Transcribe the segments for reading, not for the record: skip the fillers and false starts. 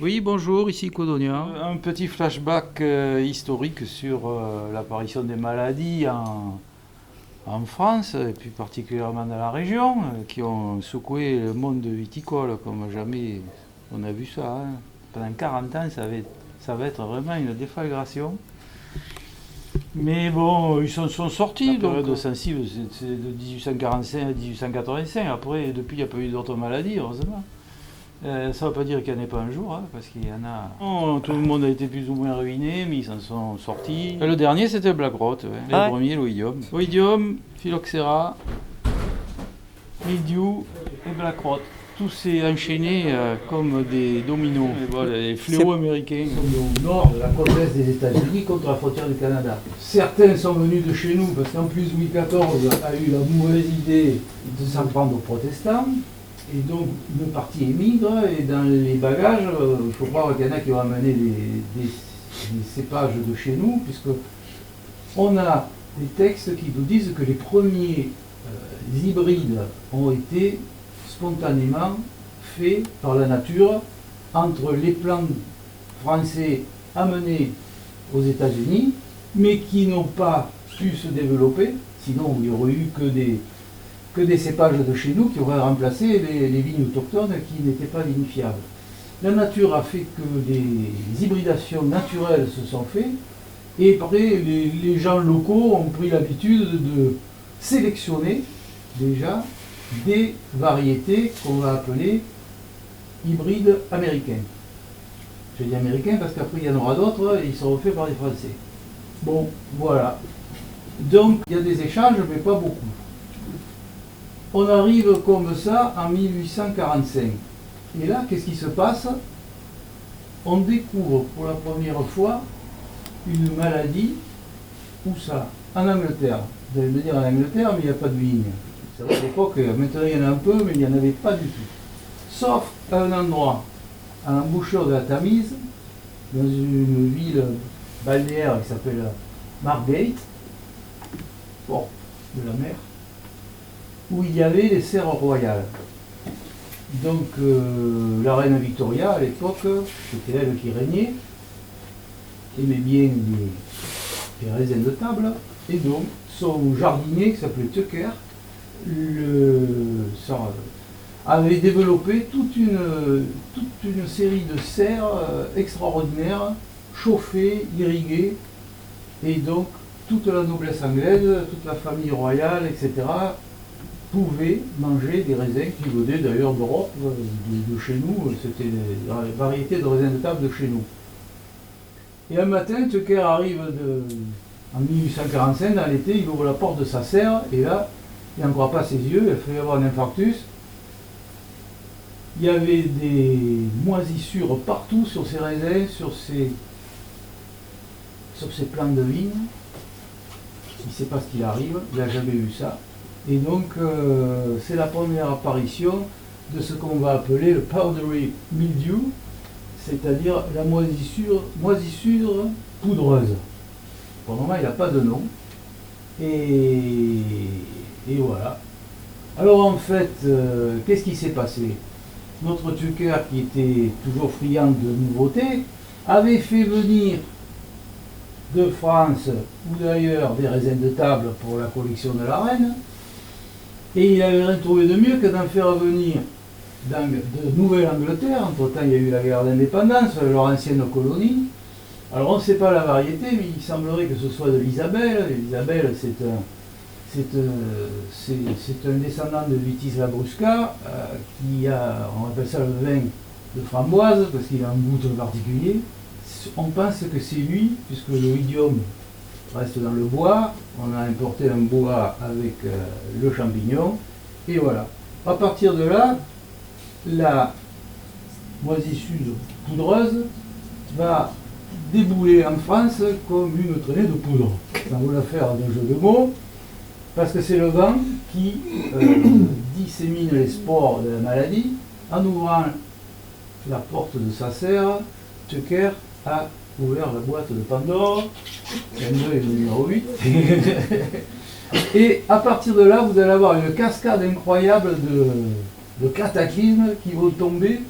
Oui, bonjour, ici Codonia. Un petit flashback historique sur l'apparition des maladies en France, et plus particulièrement dans la région, qui ont secoué le monde viticole comme jamais on a vu ça. Hein. Pendant 40 ans, ça va être vraiment une déflagration. Mais bon, ils sont sortis. La période sensible, c'est de 1845 à 1885. Après, depuis, il n'y a pas eu d'autres maladies, heureusement. Ça ne veut pas dire qu'il n'y en ait pas un jour, hein, parce qu'il y en a. Oh, tout le monde a été plus ou moins ruiné, mais ils s'en sont sortis. Le dernier, c'était le Black Rot, ouais. Le premier, l'Oïdium. Oïdium, Phylloxera, Mildiou et Black Rot. Tout s'est enchaîné comme des dominos. Les fléaux américains sont au nord de la côte est des États-Unis contre la frontière du Canada. Certains sont venus de chez nous, parce qu'en plus Louis XIV a eu la mauvaise idée de s'en prendre aux protestants. Et donc, une partie émigre, et dans les bagages, il faut croire qu'il y en a qui ont amené des cépages de chez nous, puisque on a des textes qui nous disent que les premiers hybrides ont été spontanément faits par la nature entre les plants français amenés aux États-Unis, mais qui n'ont pas pu se développer, sinon il n'y aurait eu que des cépages de chez nous qui auraient remplacé les vignes autochtones qui n'étaient pas vinifiables. La nature a fait que des hybridations naturelles se sont faites, et après les gens locaux ont pris l'habitude de sélectionner déjà des variétés qu'on va appeler hybrides américains. Je dis américains parce qu'après il y en aura d'autres et ils seront faits par les Français. Bon, voilà. Donc il y a des échanges, mais pas beaucoup. On arrive comme ça en 1845. Et là, qu'est-ce qui se passe? On découvre pour la première fois une maladie. Où ça? En Angleterre. Vous allez me dire en Angleterre, mais il n'y a pas de vigne. C'est vrai à l'époque, maintenant il y en a un peu, mais il n'y en avait pas du tout. Sauf à un endroit, à l'embouchure de la Tamise, dans une ville balnéaire qui s'appelle Margate, bord de la mer, où il y avait les serres royales. Donc la reine Victoria, à l'époque, c'était elle qui régnait, aimait bien les raisins de table, et donc son jardinier, qui s'appelait Tucker, avait développé toute une série de serres extraordinaires, chauffées, irriguées, et donc toute la noblesse anglaise, toute la famille royale, etc., pouvaient manger des raisins qui venaient d'ailleurs d'Europe, de chez nous, c'était la variété de raisins de table de chez nous. Et un matin, Tucker arrive en 1845, dans l'été, il ouvre la porte de sa serre, et là, il n'en croit pas ses yeux, il a fait avoir un infarctus. Il y avait des moisissures partout sur ses raisins, sur ses plants de vigne. Il ne sait pas ce qu'il arrive, il n'a jamais vu ça. Et donc, c'est la première apparition de ce qu'on va appeler le powdery mildew, c'est-à-dire la moisissure poudreuse. Pour le moment, il n'a pas de nom. Et voilà. Alors en fait, qu'est-ce qui s'est passé? Notre Tucker, qui était toujours friand de nouveautés, avait fait venir de France ou d'ailleurs des raisins de table pour la collection de la reine, et il n'avait rien trouvé de mieux que d'en faire venir de Nouvelle-Angleterre. Entre-temps, il y a eu la guerre d'indépendance, leur ancienne colonie. Alors on ne sait pas la variété, mais il semblerait que ce soit de l'Isabelle. L'Isabelle, c'est un descendant de Vitis labrusca, on appelle ça le vin de framboise, parce qu'il a un goût très particulier. On pense que c'est lui, puisque l'oïdium reste dans le bois. On a importé un bois avec le champignon, et voilà. À partir de là, la moisissure poudreuse va débouler en France comme une traînée de poudre. Ça vaut l'affaire d'un jeu de mots, parce que c'est le vent qui dissémine les spores de la maladie. En ouvrant la porte de sa serre, Tucker a ouvert la boîte de Pandore, M2 est le numéro 8, et à partir de là, vous allez avoir une cascade incroyable de cataclysmes qui vont tomber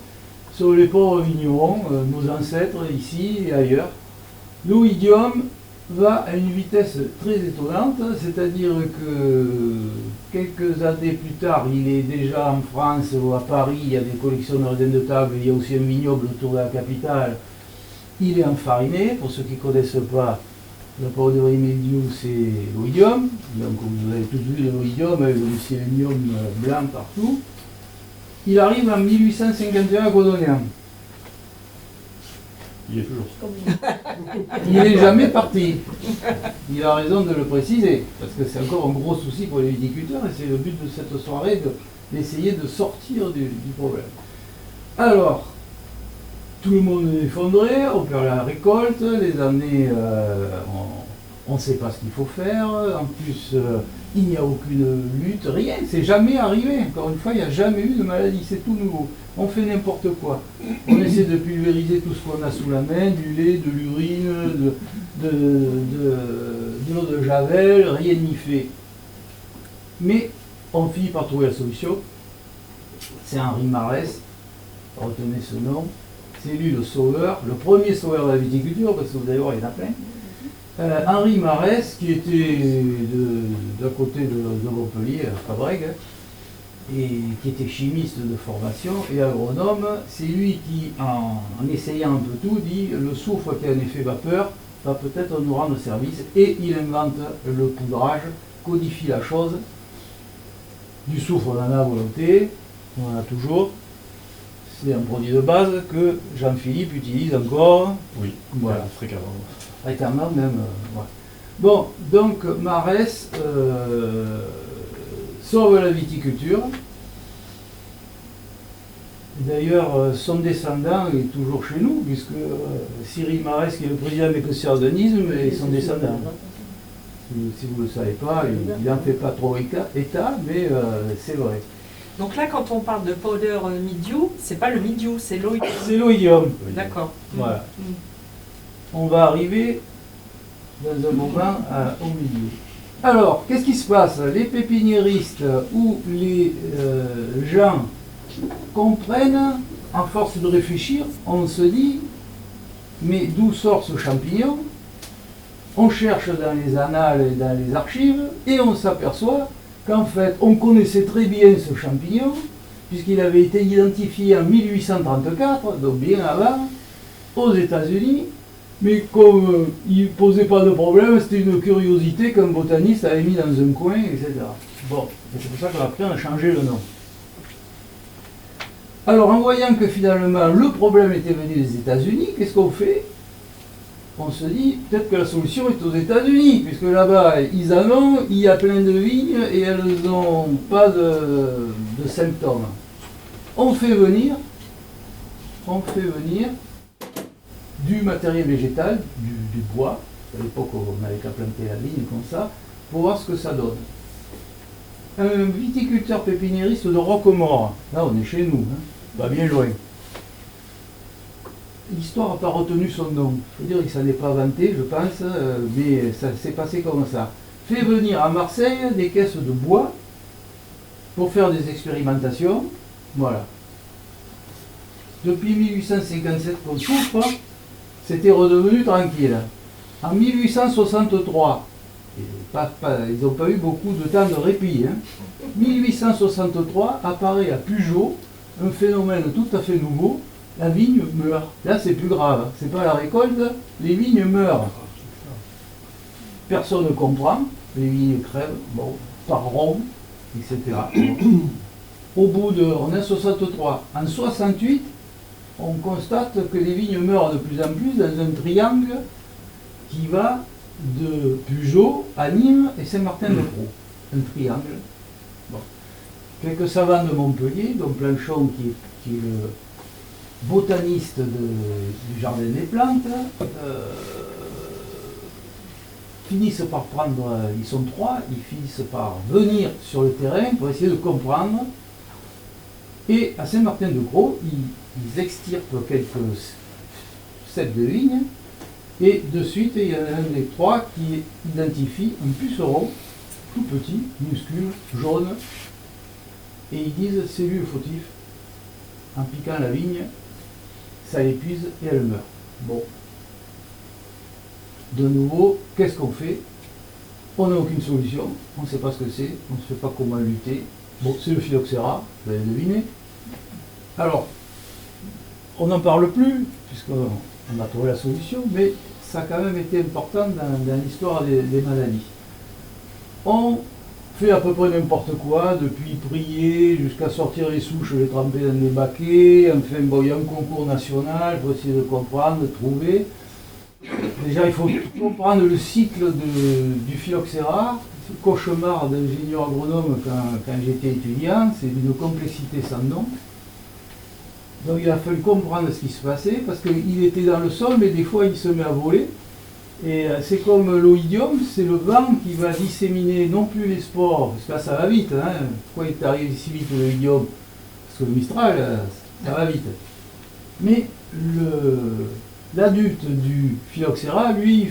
sont les pauvres vignerons, nos ancêtres ici et ailleurs. L'oïdium va à une vitesse très étonnante, c'est-à-dire que quelques années plus tard, il est déjà en France ou à Paris, il y a des collections de raisins de table, il y a aussi un vignoble autour de la capitale. Il est enfariné, pour ceux qui ne connaissent pas, la powdery mildew c'est l'oïdium, donc vous avez tous vu l'oïdium avec le mycélium blanc partout. Il arrive en 1851 à Godonian. Il est toujours. Il n'est jamais parti. Il a raison de le préciser, parce que c'est encore un gros souci pour les viticulteurs, et c'est le but de cette soirée d'essayer de sortir du problème. Alors, tout le monde est effondré, on perd la récolte, les années, on ne sait pas ce qu'il faut faire, en plus, il n'y a aucune lutte, rien, c'est jamais arrivé. Encore une fois, il n'y a jamais eu de maladie, c'est tout nouveau. On fait n'importe quoi. On essaie de pulvériser tout ce qu'on a sous la main, du lait, de l'urine, de l'eau de javel, rien n'y fait. Mais on finit par trouver la solution. C'est Henri Marès, retenez ce nom. C'est lui le sauveur, le premier sauveur de la viticulture, parce que vous allez voir, il y en a plein. Henri Marès, qui était d'à côté de Montpellier, à Fabrègues, et qui était chimiste de formation et agronome, c'est lui qui, en essayant un peu tout, dit le soufre qui a un effet vapeur va peut-être nous rendre service, et il invente le poudrage, codifie la chose. Du soufre on en a à volonté, on en a toujours. C'est un produit de base que Jean-Philippe utilise encore. Oui, voilà. Fréquemment. Fréquemment même. Voilà. Bon, donc Marès sauve la viticulture. D'ailleurs, son descendant est toujours chez nous, puisque Cyril Marès, qui est le président des conservationnisme, est son descendant. Si vous ne le savez pas, il n'en fait pas trop état, mais c'est vrai. Donc là, quand on parle de powder mildew, c'est pas le mildew, c'est l'oïdium. C'est l'oïdium. D'accord. Voilà. On va arriver dans un moment au milieu. Alors, qu'est-ce qui se passe? Les pépiniéristes ou les gens comprennent, en force de réfléchir, on se dit, mais d'où sort ce champignon? On cherche dans les annales et dans les archives, et on s'aperçoit qu'en fait, on connaissait très bien ce champignon, puisqu'il avait été identifié en 1834, donc bien avant, aux États-Unis, mais comme il ne posait pas de problème, c'était une curiosité qu'un botaniste avait mis dans un coin, etc. Bon, c'est pour ça qu'après on a changé le nom. Alors, en voyant que finalement le problème était venu des États-Unis, qu'est-ce qu'on fait? On se dit, peut-être que la solution est aux États-Unis, puisque là-bas, ils en ont, il y a plein de vignes et elles n'ont pas de symptômes. On fait venir du matériel végétal, du bois, à l'époque on n'avait qu'à planter la vigne comme ça, pour voir ce que ça donne. Un viticulteur pépiniériste de Roquemort, là on est chez nous, hein, pas bien loin. L'histoire n'a pas retenu son nom. Je veux dire qu'il ne s'en est pas vanté, je pense, mais ça s'est passé comme ça. Fait venir à Marseille des caisses de bois pour faire des expérimentations. Voilà. Depuis 1857 qu'on souffre, c'était redevenu tranquille. En 1863, ils n'ont pas eu beaucoup de temps de répit. 1863 apparaît à Pujol un phénomène tout à fait nouveau. La vigne meurt. Là, c'est plus grave. C'est pas la récolte, les vignes meurent. Personne ne comprend. Les vignes crèvent, bon, par rond, etc. Au bout de... On est en 63. En 68, on constate que les vignes meurent de plus en plus dans un triangle qui va de Pujol à Nîmes et Saint-Martin-de-Crau. Un triangle. Bon. Quelques savants de Montpellier, dont Planchon qui est le botaniste du Jardin des Plantes, finissent par prendre, ils sont trois, ils finissent par venir sur le terrain pour essayer de comprendre. Et à Saint-Martin-de-Crau, ils extirpent quelques sets de vignes, et de suite, il y en a un des trois qui identifie un puceron, tout petit, minuscule, jaune, et ils disent c'est lui le fautif. En piquant la vigne, ça l'épuise et elle meurt. Bon. De nouveau, qu'est-ce qu'on fait? On n'a aucune solution, on ne sait pas ce que c'est, on ne sait pas comment lutter. Bon, c'est le phylloxéra, vous avez deviné. Alors, on n'en parle plus, puisqu'on a trouvé la solution, mais ça a quand même été important dans l'histoire des maladies. On fait à peu près n'importe quoi, depuis prier jusqu'à sortir les souches, les tremper dans des baquets. Enfin, bon, il y a un concours national pour essayer de comprendre, de trouver. Déjà, il faut comprendre le cycle du phylloxéra. Ce cauchemar d'ingénieur agronome quand j'étais étudiant, c'est d'une complexité sans nom. Donc il a fallu comprendre ce qui se passait, parce qu'il était dans le sol, mais des fois il se met à voler. Et c'est comme l'oïdium, c'est le vent qui va disséminer non plus les spores, parce que là ça va vite. Hein. Pourquoi il est arrivé si vite l'oïdium? Parce que le Mistral, ça va vite. Mais l'adulte du phylloxéra, lui,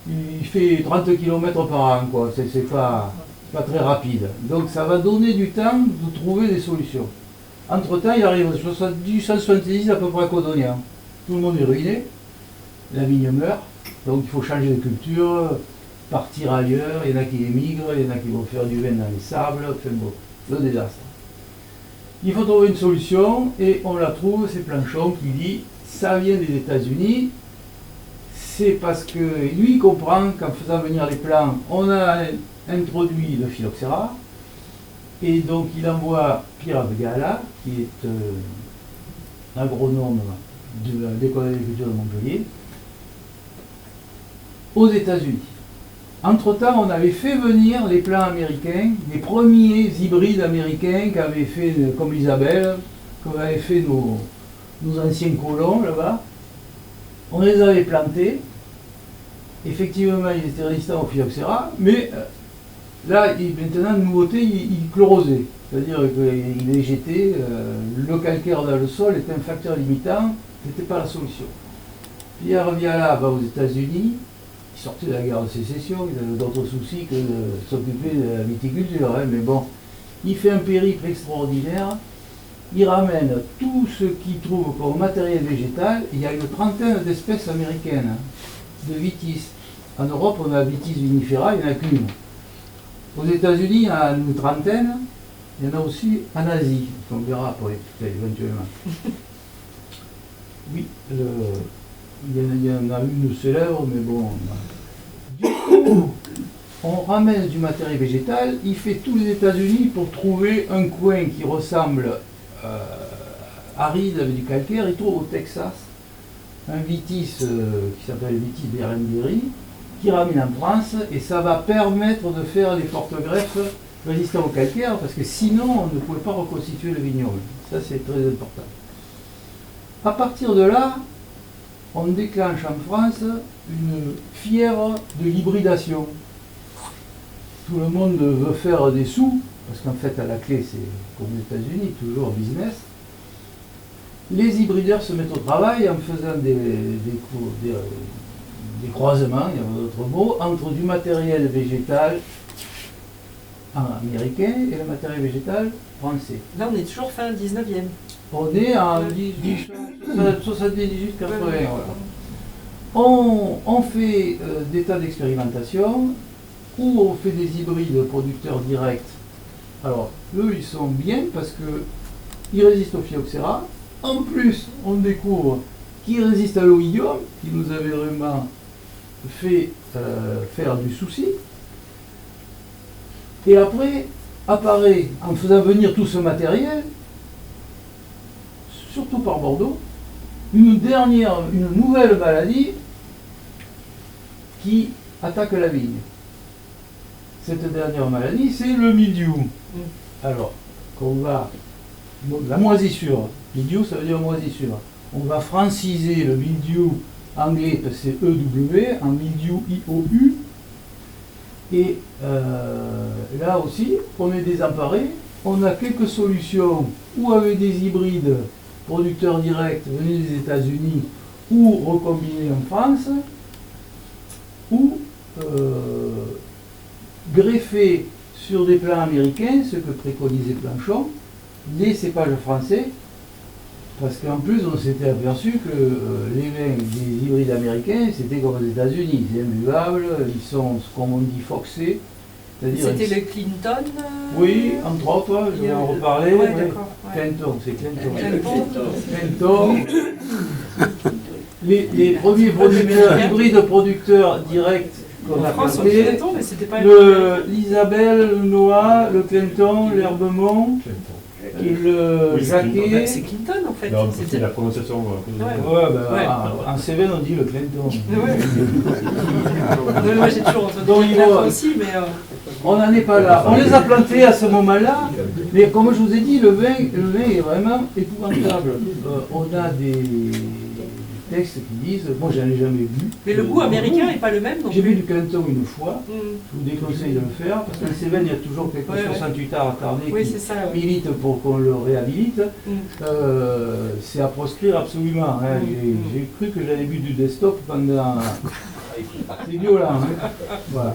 il fait 30 km par an, quoi. C'est pas très rapide. Donc ça va donner du temps de trouver des solutions. Entre-temps, il arrive en 170 à peu près à Codonia. Tout le monde est ruiné, la vigne meurt, donc il faut changer de culture, partir ailleurs, il y en a qui émigrent, il y en a qui vont faire du vin dans les sables, enfin bon, le désastre. Il faut trouver une solution, et on la trouve, c'est Planchon qui dit, ça vient des États-Unis, c'est parce que lui comprend qu'en faisant venir les plants, on a introduit le phylloxéra, et donc il envoie Pierre Abgala, qui est agronome de l'école d'agriculture de Montpellier, aux États-Unis. Entre-temps, on avait fait venir les plants américains, les premiers hybrides américains qu'avaient fait, comme l'Isabelle, qu'avaient fait nos anciens colons là-bas. On les avait plantés. Effectivement, ils étaient résistants au phylloxéra, mais là, maintenant, nouveauté, il chlorosait. C'est-à-dire qu'il végétait, le calcaire dans le sol était un facteur limitant, n'était pas la solution. Pierre Viala va aux États-Unis, il sortait de la guerre de sécession, il avait d'autres soucis que de s'occuper de la viticulture, hein, mais bon, il fait un périple extraordinaire, il ramène tout ce qu'il trouve comme matériel végétal. Il y a une trentaine d'espèces américaines de vitis. En Europe, on a Vitis vinifera, il n'y en a qu'une. Aux États-Unis, il y en a une trentaine. Il y en a aussi en Asie, qu'on verra après, éventuellement. Oui, il y en a une célèbre, mais bon. Du coup, on ramène du matériel végétal. Il fait tous les États-Unis pour trouver un coin qui ressemble aride avec du calcaire. Il trouve au Texas un vitis qui s'appelle Vitis berenderi, qui ramène en France, et ça va permettre de faire des fortes greffes résistants au calcaire, parce que sinon on ne pouvait pas reconstituer le vignoble. Ça, c'est très important. À partir de là, on déclenche en France une fièvre de l'hybridation. Tout le monde veut faire des sous, parce qu'en fait, à la clé, c'est comme aux États-Unis, toujours business. Les hybrideurs se mettent au travail en faisant des croisements, il y a d'autres mots, entre du matériel végétal américain et le matériel végétal français. Là, on est toujours fin 19e. On est en 78-80. Voilà. On fait des tas d'expérimentations où on fait des hybrides producteurs directs. Alors, eux, ils sont bien parce qu'ils résistent au phylloxéra. En plus, on découvre qu'ils résistent à l'oïdium, qui nous avait vraiment fait faire du souci. Et après, apparaît, en faisant venir tout ce matériel, surtout par Bordeaux, une nouvelle maladie qui attaque la vigne. Cette dernière maladie, c'est le mildiou. Alors, la moisissure. Mildiou, ça veut dire moisissure. On va franciser le mildiou anglais, c'est EW, en mildiou IOU. Et là aussi, on est désemparé. On a quelques solutions, ou avec des hybrides producteurs directs venus des États-Unis, ou recombinés en France, ou greffés sur des plants américains, ce que préconisait Planchon, des cépages français, Parce qu'en plus, on s'était aperçu que les vins des hybrides américains, c'était comme aux États-Unis. C'est imbuvable, ils sont ce qu'on dit foxés. C'est-à-dire C'était le Clinton. Oui, entre autres, je vais en reparler. Ouais, Oui. d'accord. Ouais. Clinton, c'est Clinton. Clinton. Clinton. Les premiers producteurs, hybrides producteurs directs qu'on En a France, on plantés, Clinton, mais c'était pas l'Isabelle, le Noah, le Clinton, l'Herbemont, le Oui, Jacquet. C'est Clinton en fait. Non, C'était- c'est la prononciation. Ouais. Ouais, ben, Ouais. en Cévennes, on dit le Clinton. Ouais. Non, moi j'ai toujours entendu Donc, Clinton il va- aussi, mais On n'en est pas là. On les a plantés à ce moment-là, mais comme je vous ai dit, le vin est vraiment épouvantable. On a des textes qui disent, moi j'en ai jamais vu. mais le goût américain n'est pas le même non J'ai vu plus. du Clinton une fois, Mm. je vous déconseille de le faire, parce qu'en Cévennes, il y a toujours quelques Ouais, ouais. 68 arts attardés Oui, qui c'est ça. Ouais. militent pour qu'on le réhabilite. Mm. C'est à proscrire absolument. Hein. J'ai cru que j'avais bu du desktop pendant... C'est violent. Hein. Voilà.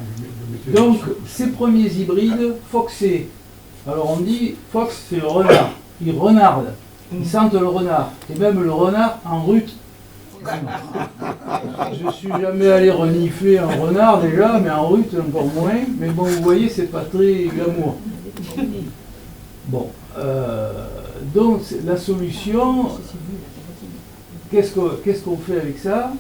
Donc, ces premiers hybrides, foxés. Alors on dit, fox, c'est le renard. Ils renardent. Ils sentent le renard. Et même le renard en rut. Je suis jamais allé renifler un renard déjà, mais en rut encore moins. Mais bon, vous voyez, c'est pas très glamour. Bon. Donc, la solution, qu'est-ce qu'on fait avec ça?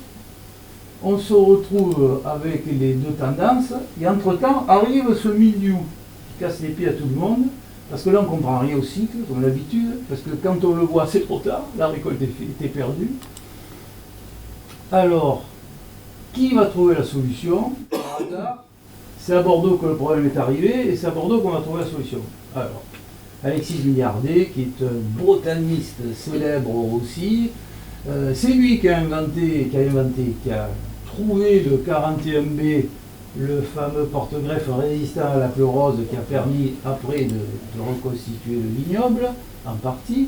On se retrouve avec les deux tendances, et entre-temps arrive ce milieu qui casse les pieds à tout le monde, parce que là on ne comprend rien au cycle, comme d'habitude, parce que quand on le voit c'est trop tard, la récolte est perdue. Alors, qui va trouver la solution? Par hasard, c'est à Bordeaux que le problème est arrivé, et c'est à Bordeaux qu'on va trouver la solution. Alors, Alexis Milliardet, qui est un botaniste célèbre aussi, c'est lui qui a trouvé le 41B, le fameux porte-greffe résistant à la chlorose qui a permis après de reconstituer le vignoble, en partie.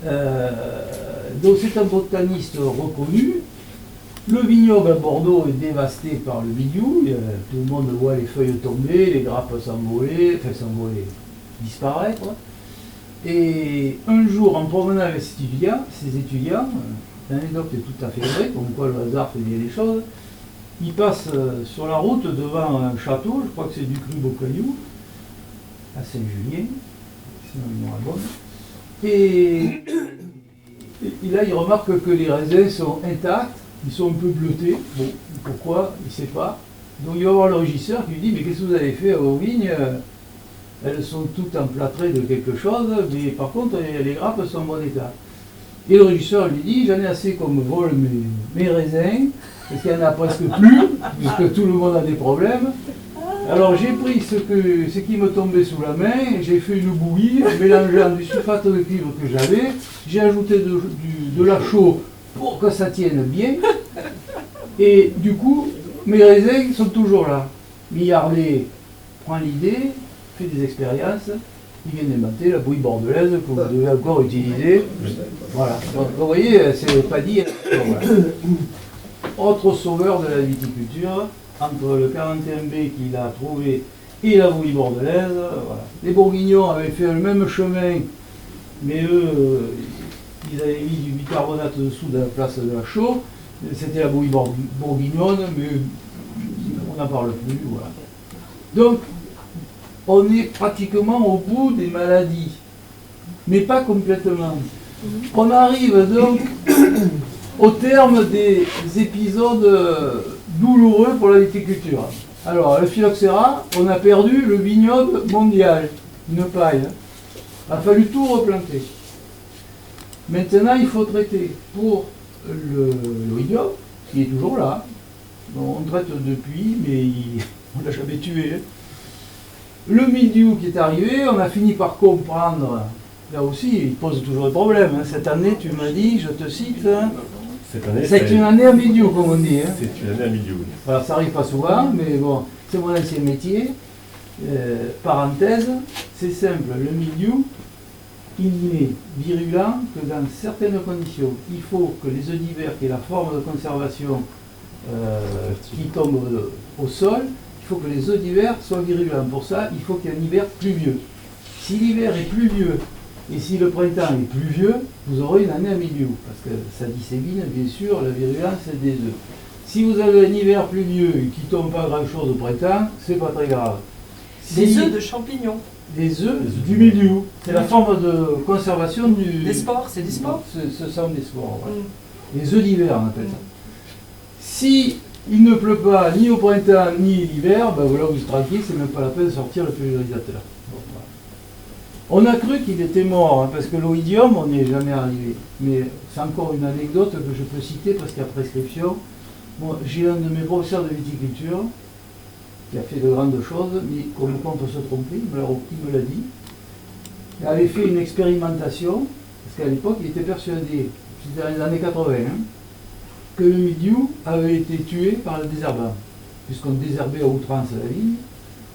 Donc c'est un botaniste reconnu. Le vignoble à Bordeaux est dévasté par le milieu, tout le monde voit les feuilles tomber, les grappes s'envoler, disparaître. Et un jour, en promenant avec ces étudiants, l'anecdote est tout à fait vraie, comme quoi le hasard fait bien les choses, ils passent sur la route devant un château, je crois que c'est du Cru Beaucaillou, à Saint-Julien, si ma mémoire est bonne. Et là, ils remarquent que les raisins sont intacts, ils sont un peu bleutés. Bon, pourquoi? Il ne sait pas. Donc il va voir le régisseur qui lui dit, mais qu'est-ce que vous avez fait à vos vignes? Elles sont toutes emplâtrées de quelque chose, mais par contre les grappes sont en bon état. Et le régisseur lui dit, j'en ai assez qu'on me vole mes raisins, parce qu'il n'y en a presque plus, puisque tout le monde a des problèmes. Alors j'ai pris ce qui me tombait sous la main, j'ai fait une bouillie, mélangeant du sulfate de cuivre que j'avais, j'ai ajouté de la chaux pour que ça tienne bien, et du coup, mes raisins sont toujours là. Milliardet prend l'idée, fait des expériences, il vient d'inventer la bouillie bordelaise que vous devez encore utiliser. Voilà. Donc, vous voyez, c'est pas dit. Voilà. Autre sauveur de la viticulture, entre le 41B qu'il a trouvé et la bouillie bordelaise. Voilà. Les Bourguignons avaient fait le même chemin, mais eux, ils avaient mis du bicarbonate dessous de la place de la chaux. C'était la bouillie bourguignonne, mais on n'en parle plus. Voilà. Donc, on est pratiquement au bout des maladies, mais pas complètement. On arrive donc au terme des épisodes douloureux pour la viticulture. Alors, le phylloxéra, on a perdu le vignoble mondial, une paille. Il a fallu tout replanter. Maintenant, il faut traiter pour le vignoble, qui est toujours là. Bon, on traite depuis, mais on ne l'a jamais tué. Le mildiou qui est arrivé, on a fini par comprendre, là aussi, il pose toujours des problèmes. Hein. Cette année, tu m'as dit, je te cite, hein, Cette année, c'est une année à mildiou, comme on dit. Hein. C'est une année à milieu. Alors, ça n'arrive pas souvent, mais bon, c'est mon ancien métier. Parenthèse, c'est simple, le mildiou, il n'est virulent que dans certaines conditions. Il faut que les œufs d'hiver, qui est la forme de conservation qui tombe au sol, il faut que les œufs d'hiver soient virulents. Pour ça, il faut qu'il y ait un hiver pluvieux. Si l'hiver est pluvieux Et si le printemps est pluvieux, vous aurez une année à milieu, parce que ça dissémine bien sûr la virulence des œufs. Si vous avez un hiver pluvieux et qui ne tombe pas grand-chose au printemps, c'est pas très grave. Des œufs de champignons. Des œufs du milieu. C'est la forme de conservation du... Des spores, c'est des spores. Ce sont des spores, ouais. Mm. Les œufs d'hiver, on appelle ça. Si il ne pleut pas ni au printemps ni l'hiver, ben voilà, vous êtes tranquille, c'est même pas la peine de sortir le pulvérisateur. Bon, voilà. On a cru qu'il était mort, hein, parce que l'oïdium, on n'y est jamais arrivé. Mais c'est encore une anecdote que je peux citer parce qu'il y a prescription. Bon, j'ai un de mes professeurs de viticulture qui a fait de grandes choses, mais comme quoi on peut se tromper, il me l'a dit. Il avait fait une expérimentation, parce qu'à l'époque, il était persuadé, c'était dans les années 80, hein, que le mildiou avait été tué par le désherbant. Puisqu'on désherbait à outrance la vigne,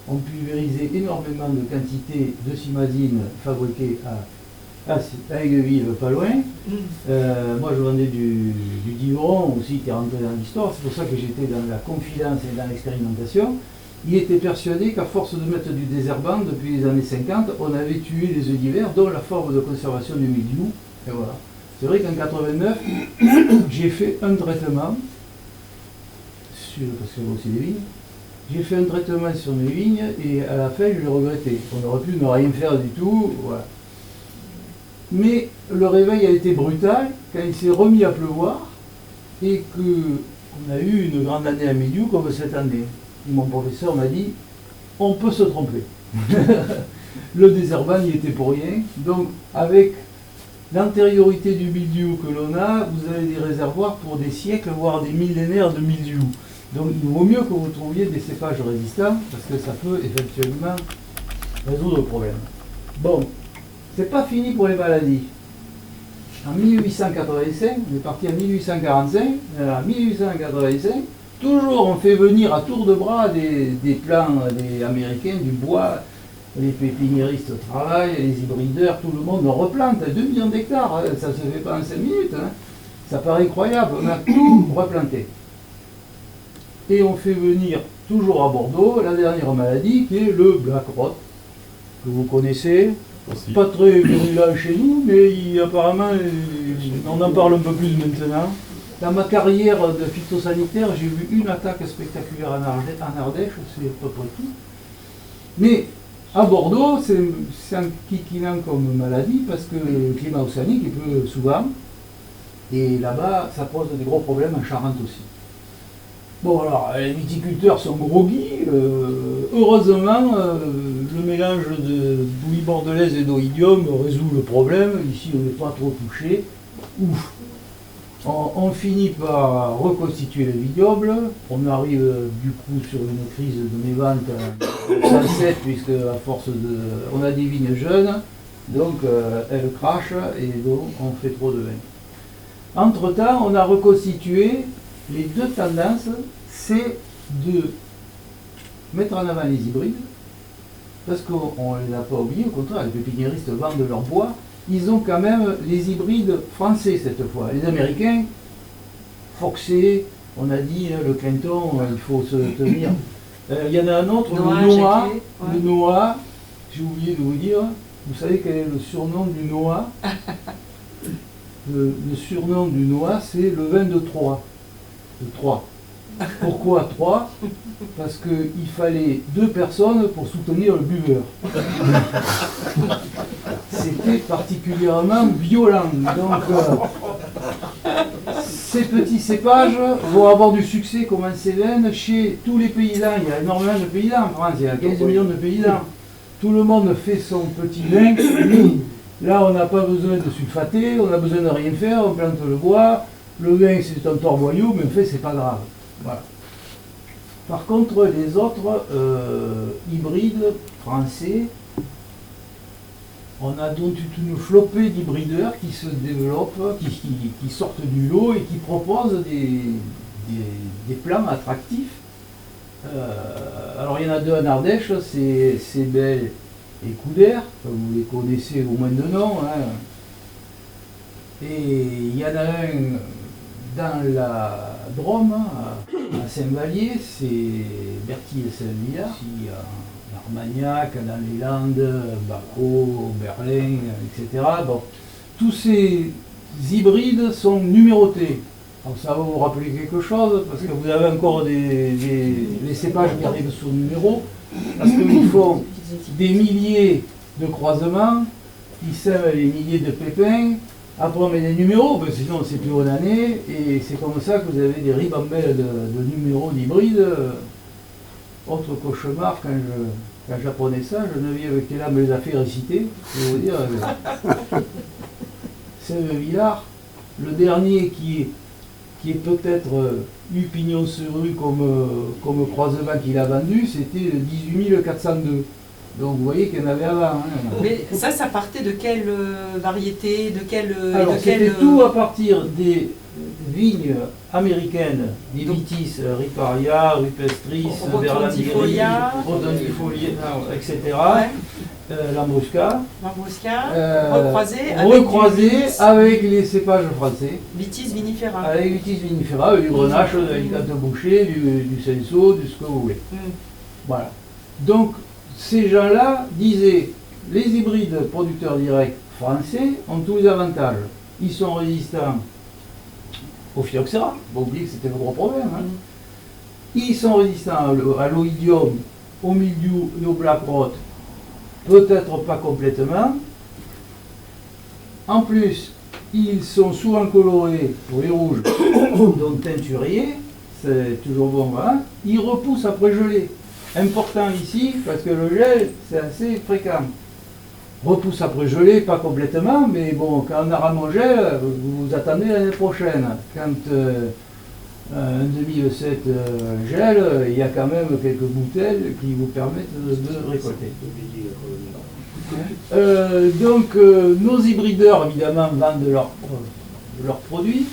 on pulvérisait énormément de quantités de cimazine fabriquées à Aigueville, pas loin. Moi, je vendais du Diveron aussi, qui est rentré dans l'histoire. C'est pour ça que j'étais dans la confidence et dans l'expérimentation. Il était persuadé qu'à force de mettre du désherbant, depuis les années 50, on avait tué les œufs d'hiver, dont la forme de conservation du mildiou. Et voilà. C'est vrai qu'en 89, j'ai fait un traitement, parce qu'il y a aussi des vignes, j'ai fait un traitement sur mes vignes et à la fin, je l'ai regretté. On aurait pu ne rien faire du tout, voilà. Mais le réveil a été brutal quand il s'est remis à pleuvoir et qu'on a eu une grande année à milieu comme cette année. Et mon professeur m'a dit, on peut se tromper. Le désherbant n'y était pour rien. Donc avec l'antériorité du mildiou que l'on a, vous avez des réservoirs pour des siècles, voire des millénaires de mildiou. Donc il vaut mieux que vous trouviez des cépages résistants, parce que ça peut éventuellement résoudre le problème. Bon, c'est pas fini pour les maladies. En 1885, on est parti en 1845, en 1885, toujours on fait venir à tour de bras des plants des Américains, du bois, les pépiniéristes travaillent, les hybrideurs, tout le monde replante, 2 millions d'hectares, ça ne se fait pas en 5 minutes, hein. Ça paraît incroyable, on a tout replanté. Et on fait venir, toujours à Bordeaux, la dernière maladie qui est le Black Rot, que vous connaissez, Aussi. pas très virulent chez nous, mais apparemment, on en parle un peu plus maintenant. Dans ma carrière de phytosanitaire, j'ai vu une attaque spectaculaire en Ardèche, c'est à peu près tout. Mais à Bordeaux, c'est inquiétant comme maladie parce que le climat océanique il pleut souvent. Et là-bas, ça pose des gros problèmes en Charente aussi. Bon, alors, les viticulteurs sont groggy. Heureusement, le mélange de bouillie bordelaise et d'oïdium résout le problème. Ici, on n'est pas trop touché. Ouf! On finit par reconstituer le vignoble. On arrive du coup sur une crise de mes ventes en 107, puisque à force de. On a des vignes jeunes, donc elles crachent et donc on fait trop de vin. Entre-temps, on a reconstitué les deux tendances, c'est de mettre en avant les hybrides, parce qu'on ne les a pas oubliés, au contraire, les pépiniéristes vendent leur bois. Ils ont quand même les hybrides français cette fois. Les Américains, Foxé, on a dit, le Clinton, il faut se tenir. Il y en a un autre, le Noah, j'ai oublié de vous dire, vous savez quel est le surnom du Noah? Le surnom du Noah, c'est le vin de Troie. De Troie. Pourquoi 3? Parce qu'il fallait 2 personnes pour soutenir le buveur. C'était particulièrement violent. Donc, ces petits cépages vont avoir du succès comme en Cévennes chez tous les paysans. Il y a énormément de paysans en France, il y a 15 millions de paysans. Tout le monde fait son petit vin. Là, on n'a pas besoin de sulfater, on n'a besoin de rien faire, on plante le bois. Le vin, c'est un torboyau, mais en fait, c'est pas grave. Voilà. Par contre, les autres hybrides français, on a donc toute une flopée d'hybrideurs qui se développent, qui sortent du lot et qui proposent des plants attractifs. Alors il y en a 2 en Ardèche, c'est Cébel et Couder, vous les connaissez au moins de nom. Hein. Et il y en a un dans la Drôme, à Saint-Vallier, c'est Berthier et Saint-Villard, ici en Armagnac, dans les Landes, Baco, Berlin, etc. Bon, tous ces hybrides sont numérotés. Donc ça va vous rappeler quelque chose, parce que vous avez encore les cépages qui arrivent sous numéro, parce qu'ils font des milliers de croisements, ils sèment les milliers de pépins, après on met des numéros, parce que sinon c'est plus bonne année, et c'est comme ça que vous avez des ribambelles de numéros d'hybrides. Autre cauchemar, quand j'apprenais ça, je ne vis avec là me les a fait réciter, je vais vous dire, Saint-Villard, le dernier qui est peut-être eu pignon sur rue comme croisement qu'il a vendu, c'était le 18 402. Donc vous voyez qu'il y en avait avant. Hein. Mais ça partait de quelle variété, de quelle... Alors de c'était quelle, tout à partir des vignes américaines, des Vitis, Riparia, Rupestris, Verlandieri, Rotondifolia, etc. Ouais. Lambrusca. Recroisé avec les cépages français. Vitis vinifera. Avec Vitis vinifera, du Grenache, de l'Alicante Boucher, du Senso, du ce que vous voulez. Voilà. Donc, ces gens-là disaient, les hybrides producteurs directs français ont tous les avantages. Ils sont résistants au phylloxéra, faut oublier que c'était le gros problème. Hein. Ils sont résistants à l'oïdium, au mildiou et au black rot, peut-être pas complètement. En plus, ils sont souvent colorés pour les rouges, donc teinturiers, c'est toujours bon, voilà. Ils repoussent après gelée. Important ici, parce que le gel, c'est assez fréquent. Repousse après gelée, pas complètement, mais bon, quand on a ramené gel, vous attendez l'année prochaine. Quand un 2007 gel, il y a quand même quelques bouteilles qui vous permettent de récolter. Nos hybrideurs, évidemment, vendent leurs produits.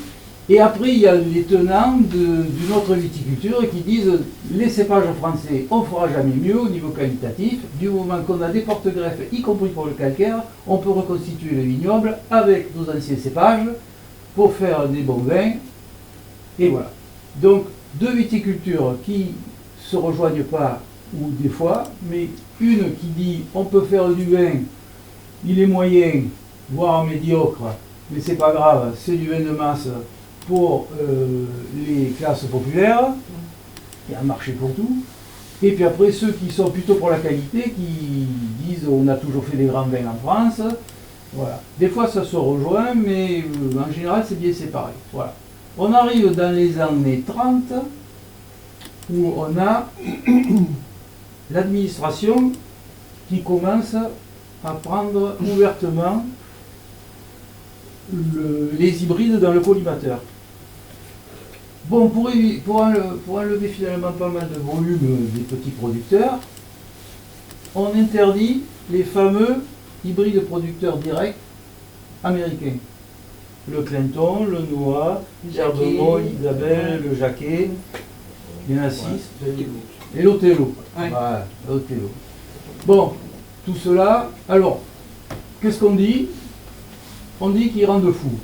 Et après, il y a les tenants d'une autre viticulture qui disent les cépages français, on ne fera jamais mieux au niveau qualitatif. Du moment qu'on a des porte-greffes, y compris pour le calcaire, on peut reconstituer le vignoble avec nos anciens cépages pour faire des bons vins. Et voilà. Donc, deux viticultures qui ne se rejoignent pas, ou des fois, mais une qui dit on peut faire du vin, il est moyen, voire médiocre, mais c'est pas grave, c'est du vin de masse pour les classes populaires, il y a un marché pour tout. Et puis après, ceux qui sont plutôt pour la qualité, qui disent on a toujours fait des grands vins en France. Voilà. Des fois ça se rejoint, mais en général c'est bien séparé. Voilà. On arrive dans les années 30, où on a l'administration qui commence à prendre ouvertement les hybrides dans le collimateur. Bon, pour enlever finalement pas mal de volume des petits producteurs, on interdit les fameux hybrides producteurs directs américains. Le Clinton, le Noah, l'Herbemont, l'Isabelle, le Jacquet, il y en a 6, et l'Othello. Ouais. Voilà, l'Othello. Bon, tout cela, alors, qu'est-ce qu'on dit? On dit qu'ils rendent fous.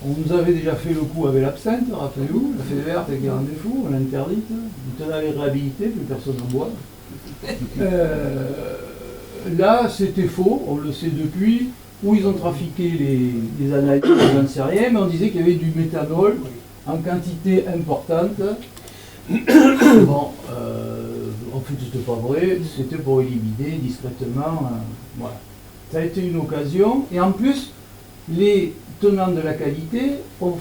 On nous avait déjà fait le coup avec l'absinthe, rappelez-vous, la fée verte qui rendait fou, on l'interdite, on avait réhabilité, plus personne n'en boit. Là, c'était faux, on le sait depuis, où ils ont trafiqué les analyses, je n'en sais rien, mais on disait qu'il y avait du méthanol en quantité importante. Bon, en fait, c'était pas vrai, c'était pour éliminer discrètement. Voilà. Ça a été une occasion, et en plus, les tenants de la qualité ont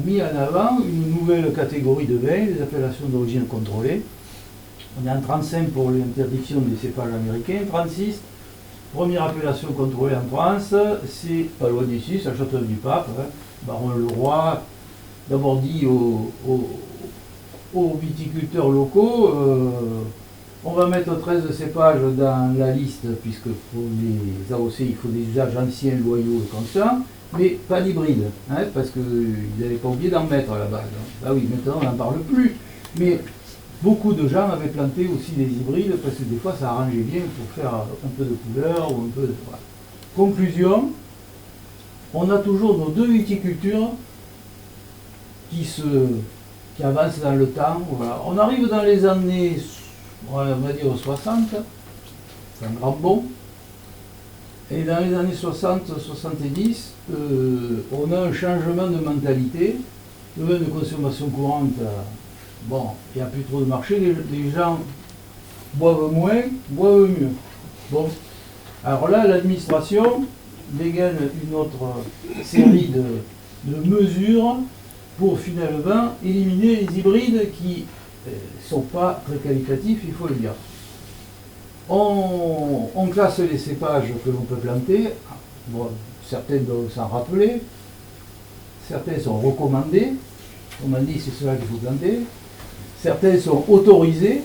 mis en avant une nouvelle catégorie de vins, les appellations d'origine contrôlée. On est en 35 pour l'interdiction des cépages américains, 36, première appellation contrôlée en France, c'est pas loin d'ici, c'est à Château-du-Pape, hein. Baron Leroy, d'abord dit aux viticulteurs locaux, on va mettre 13 cépages dans la liste, puisque pour les AOC, il faut des usages anciens, loyaux et constants, mais pas d'hybride, hein, parce qu'ils n'avaient pas oublié d'en mettre à la base. Ah oui, maintenant on n'en parle plus. Mais beaucoup de gens avaient planté aussi des hybrides, parce que des fois ça arrangeait bien pour faire un peu de couleur ou un peu de... Voilà. Conclusion, on a toujours nos deux viticultures qui avance dans le temps. Voilà. On arrive dans les années, on va dire 60, c'est un grand bond. Et dans les années 60-70, on a un changement de mentalité. Le vin de consommation courante, bon, il n'y a plus trop de marché, les gens boivent moins, boivent mieux. Bon, alors là, l'administration dégaine une autre série de mesures pour finalement éliminer les hybrides qui ne sont pas très qualitatifs, il faut le dire. On classe les cépages que l'on peut planter. Bon, certains doivent s'en rappeler. Certains sont recommandés. On m'a dit c'est cela qu'il faut planter. Certains sont autorisés.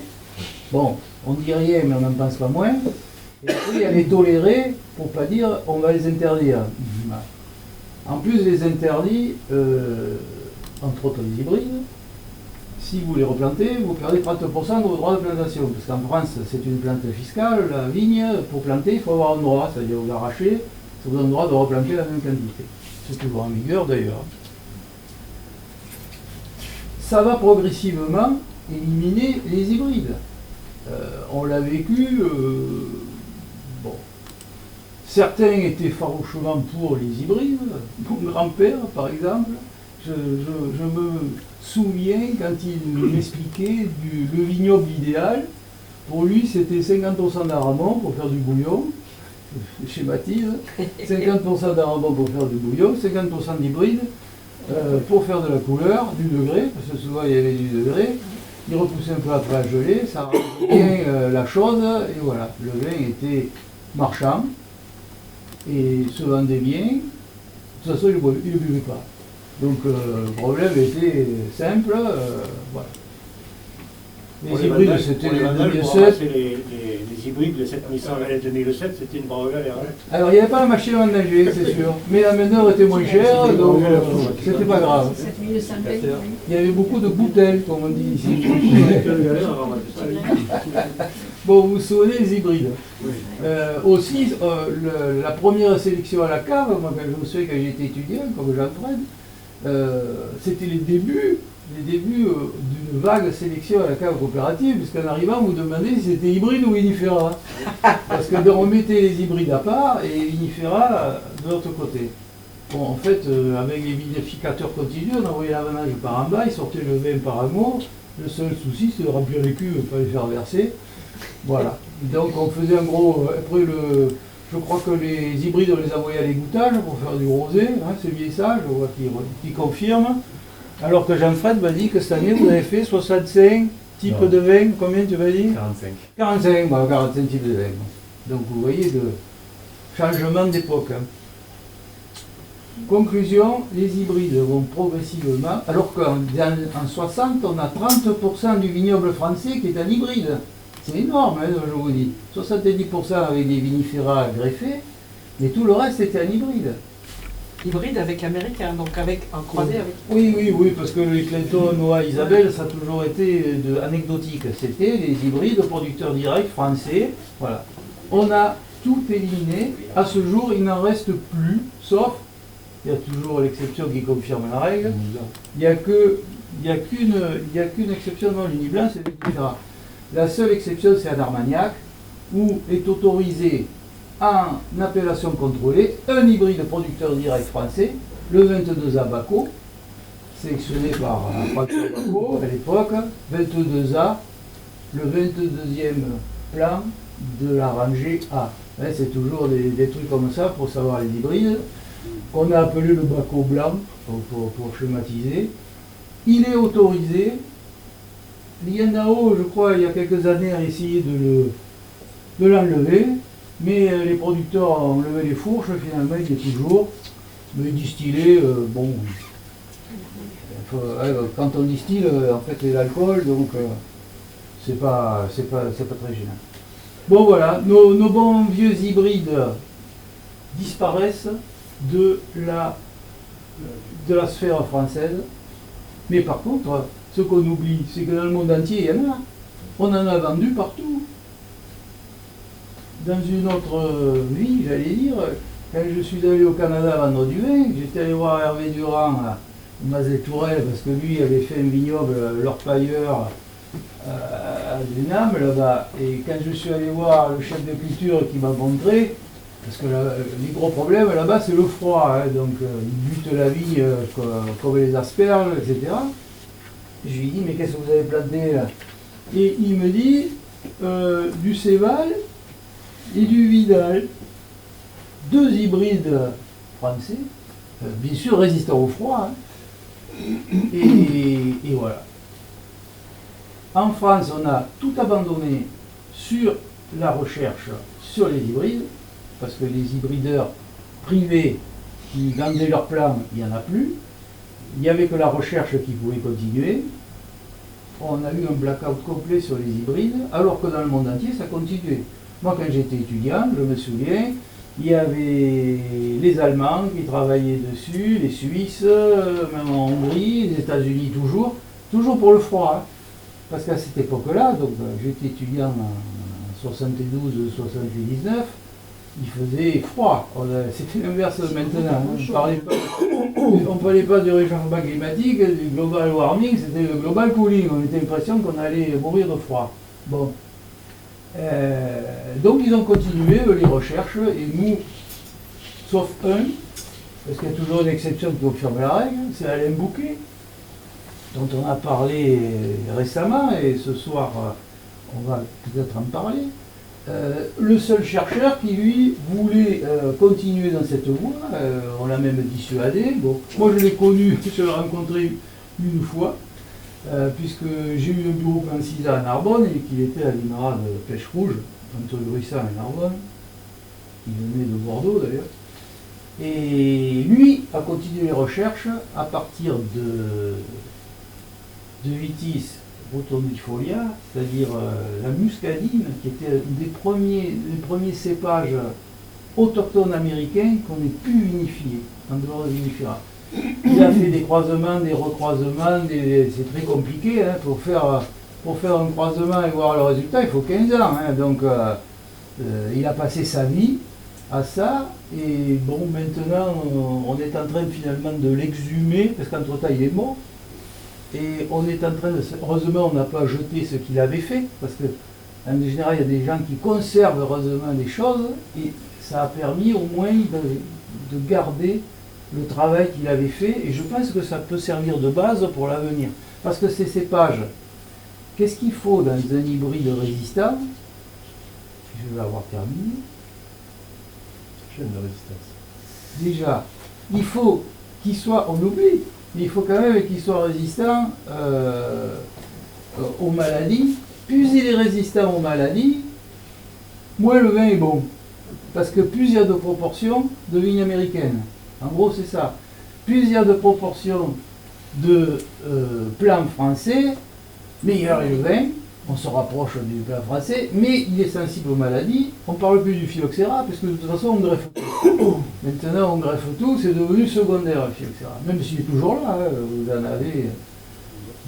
Bon, on dit rien mais on n'en pense pas moins. Et après il y a les tolérés, pour ne pas dire on va les interdire. En plus les interdits, entre autres les hybrides, si vous les replantez, vous perdez 30% de vos droits de plantation. Parce qu'en France, c'est une plante fiscale, la vigne, pour planter, il faut avoir un droit, c'est-à-dire vous l'arrachez, ça vous donne le droit de replanter la même quantité. C'est toujours en vigueur d'ailleurs. Ça va progressivement éliminer les hybrides. On l'a vécu, bon. Certains étaient farouchement pour les hybrides, mon grand-père par exemple. Je me souviens quand il m'expliquait le vignoble idéal. Pour lui, c'était 50% d'Aramon pour faire du bouillon, je schématise, 50% d'Aramon pour faire du bouillon, 50% d'hybride pour faire de la couleur, du degré, parce que souvent il y avait du degré. Il repoussait un peu après à geler, ça rendait bien la chose, et voilà, le vin était marchand et se vendait bien. De toute façon, il ne buvait pas. Donc le problème était simple, voilà. Les hybrides, c'était les 2007. Les hybrides, les 7100 et 2007, c'était une brave galère. Hein. Alors il n'y avait pas la machine à ménager, c'est sûr. Mais la main-d'œuvre était moins chère, donc c'était pas grave. Il y avait beaucoup de bouteilles, comme on dit ici. Bon, vous vous souvenez des hybrides. Aussi, la première sélection à la cave, moi quand je me souviens quand j'étais étudiant, comme Jean-Fred, c'était les débuts d'une vague sélection à la cave coopérative, puisqu'en arrivant, vous demandez si c'était hybride ou vinifera. Parce que on mettait les hybrides à part et vinifera de l'autre côté. Bon, en fait, avec les vinificateurs continus, on envoyait l'avanage par en bas, ils sortaient le vin par amour. Le seul souci, c'est de remplir les cuves pour les faire verser. Voilà. Donc on faisait un gros. Après, je crois que les hybrides, on les envoyait à l'égouttage pour faire du rosé. Hein, c'est bien ça, je vois qui confirme. Alors que Jean-Fred m'a dit que cette année, vous avez fait 65 types de vin. Combien tu m'as dit 45. 45, bah, 45 types de vin. Donc vous voyez le changement d'époque. Hein. Conclusion, les hybrides vont progressivement, alors qu'en 60, on a 30% du vignoble français qui est un hybride. C'est énorme, hein, je vous dis. 70% avec des vinifera greffés, mais tout le reste était un hybride. Hybride avec américain, donc avec un croisé avec. Oui, parce que les Clinton, Noah, Isabelle, ça a toujours été anecdotique. C'était les hybrides producteurs directs français. Voilà. On a tout éliminé. À ce jour, il n'en reste plus, sauf, il y a toujours l'exception qui confirme la règle. Il n'y a qu'une exception dans l'Uniblanc, c'est le vinifera. La seule exception, c'est à Armagnac, où est autorisé en appellation contrôlée un hybride producteur direct français, le 22A Baco, sélectionné par François Baco à l'époque, 22A, le 22e plan de la rangée A. Hein, c'est toujours des trucs comme ça pour savoir les hybrides, qu'on a appelé le Baco blanc, pour schématiser. Il est autorisé. L'INAO, je crois, il y a quelques années, a essayé de l'enlever, mais les producteurs ont levé les fourches, finalement, il est toujours. Mais distillé, bon, quand on distille, en fait, c'est l'alcool, donc c'est pas très gênant. Bon, voilà, nos bons vieux hybrides disparaissent de la sphère française, mais par contre, ce qu'on oublie, c'est que dans le monde entier, il y en a. On en a vendu partout. Dans une autre vie, j'allais dire, quand je suis allé au Canada vendre du vin, j'étais allé voir Hervé Durand Mazet Tourelle, parce que lui avait fait un vignoble, l'Orpailleur, à Denham, là-bas. Et quand je suis allé voir le chef de culture qui m'a montré, parce que les gros problèmes là-bas, c'est le froid, hein, donc ils butent la vigne comme les asperges, etc. Je lui dis, mais qu'est-ce que vous avez planté là? Et il me dit, du Céval et du Vidal, 2 hybrides français, bien sûr résistants au froid, hein. Et voilà. En France, on a tout abandonné sur la recherche sur les hybrides, parce que les hybrideurs privés qui vendaient leurs plants, il n'y en a plus. Il n'y avait que la recherche qui pouvait continuer. On a eu un blackout complet sur les hybrides, alors que dans le monde entier, ça continuait. Moi, quand j'étais étudiant, je me souviens, il y avait les Allemands qui travaillaient dessus, les Suisses, même en Hongrie, les États-Unis toujours pour le froid. Hein. Parce qu'à cette époque-là, donc j'étais étudiant en 72-79, il faisait froid. C'était l'inverse maintenant. On ne parlait pas du réchauffement climatique, du global warming, c'était le global cooling. On était l'impression qu'on allait mourir de froid. Bon. Donc ils ont continué les recherches, et nous, sauf un, parce qu'il y a toujours une exception qui confirme la règle, c'est Alain Bouquet, dont on a parlé récemment, et ce soir on va peut-être en parler. Le seul chercheur qui, lui, voulait continuer dans cette voie, on l'a même dissuadé. Bon, moi je l'ai connu, je l'ai rencontré une fois, puisque j'ai eu un bureau pendant 6 ans à Narbonne, et qu'il était à l'INRA de Pêche Rouge, entre Gruissant et Narbonne. Il venait de Bordeaux d'ailleurs. Et lui a continué les recherches à partir de vitis rotundifolia, c'est-à-dire la muscadine, qui était un des premiers cépages autochtones américains qu'on ait pu vinifier, en dehors des vinifera. Il a fait des croisements, des recroisements, c'est très compliqué, hein, pour faire un croisement et voir le résultat, il faut 15 ans. Hein, donc il a passé sa vie à ça, et bon, maintenant on est en train finalement de l'exhumer, parce qu'entre-temps il est mort. Et on est en train de... Heureusement, on n'a pas jeté ce qu'il avait fait, parce que en général, il y a des gens qui conservent heureusement des choses, et ça a permis au moins de garder le travail qu'il avait fait, et je pense que ça peut servir de base pour l'avenir. Parce que ces cépages, qu'est-ce qu'il faut dans un hybride résistant? Je vais avoir terminé. Chaîne de résistance. Déjà, il faut qu'il soit, on oublie, mais il faut quand même qu'il soit résistant aux maladies. Plus il est résistant aux maladies, moins le vin est bon. Parce que plus il y a de proportions de vignes américaines. En gros, c'est ça. Plus il y a de proportions de plants français, meilleur est le vin. On se rapproche du plat français, mais il est sensible aux maladies. On ne parle plus du phylloxéra, parce que de toute façon, on greffe tout. Maintenant, on greffe tout, c'est devenu secondaire, le phylloxéra. Même s'il est toujours là, hein, vous en avez.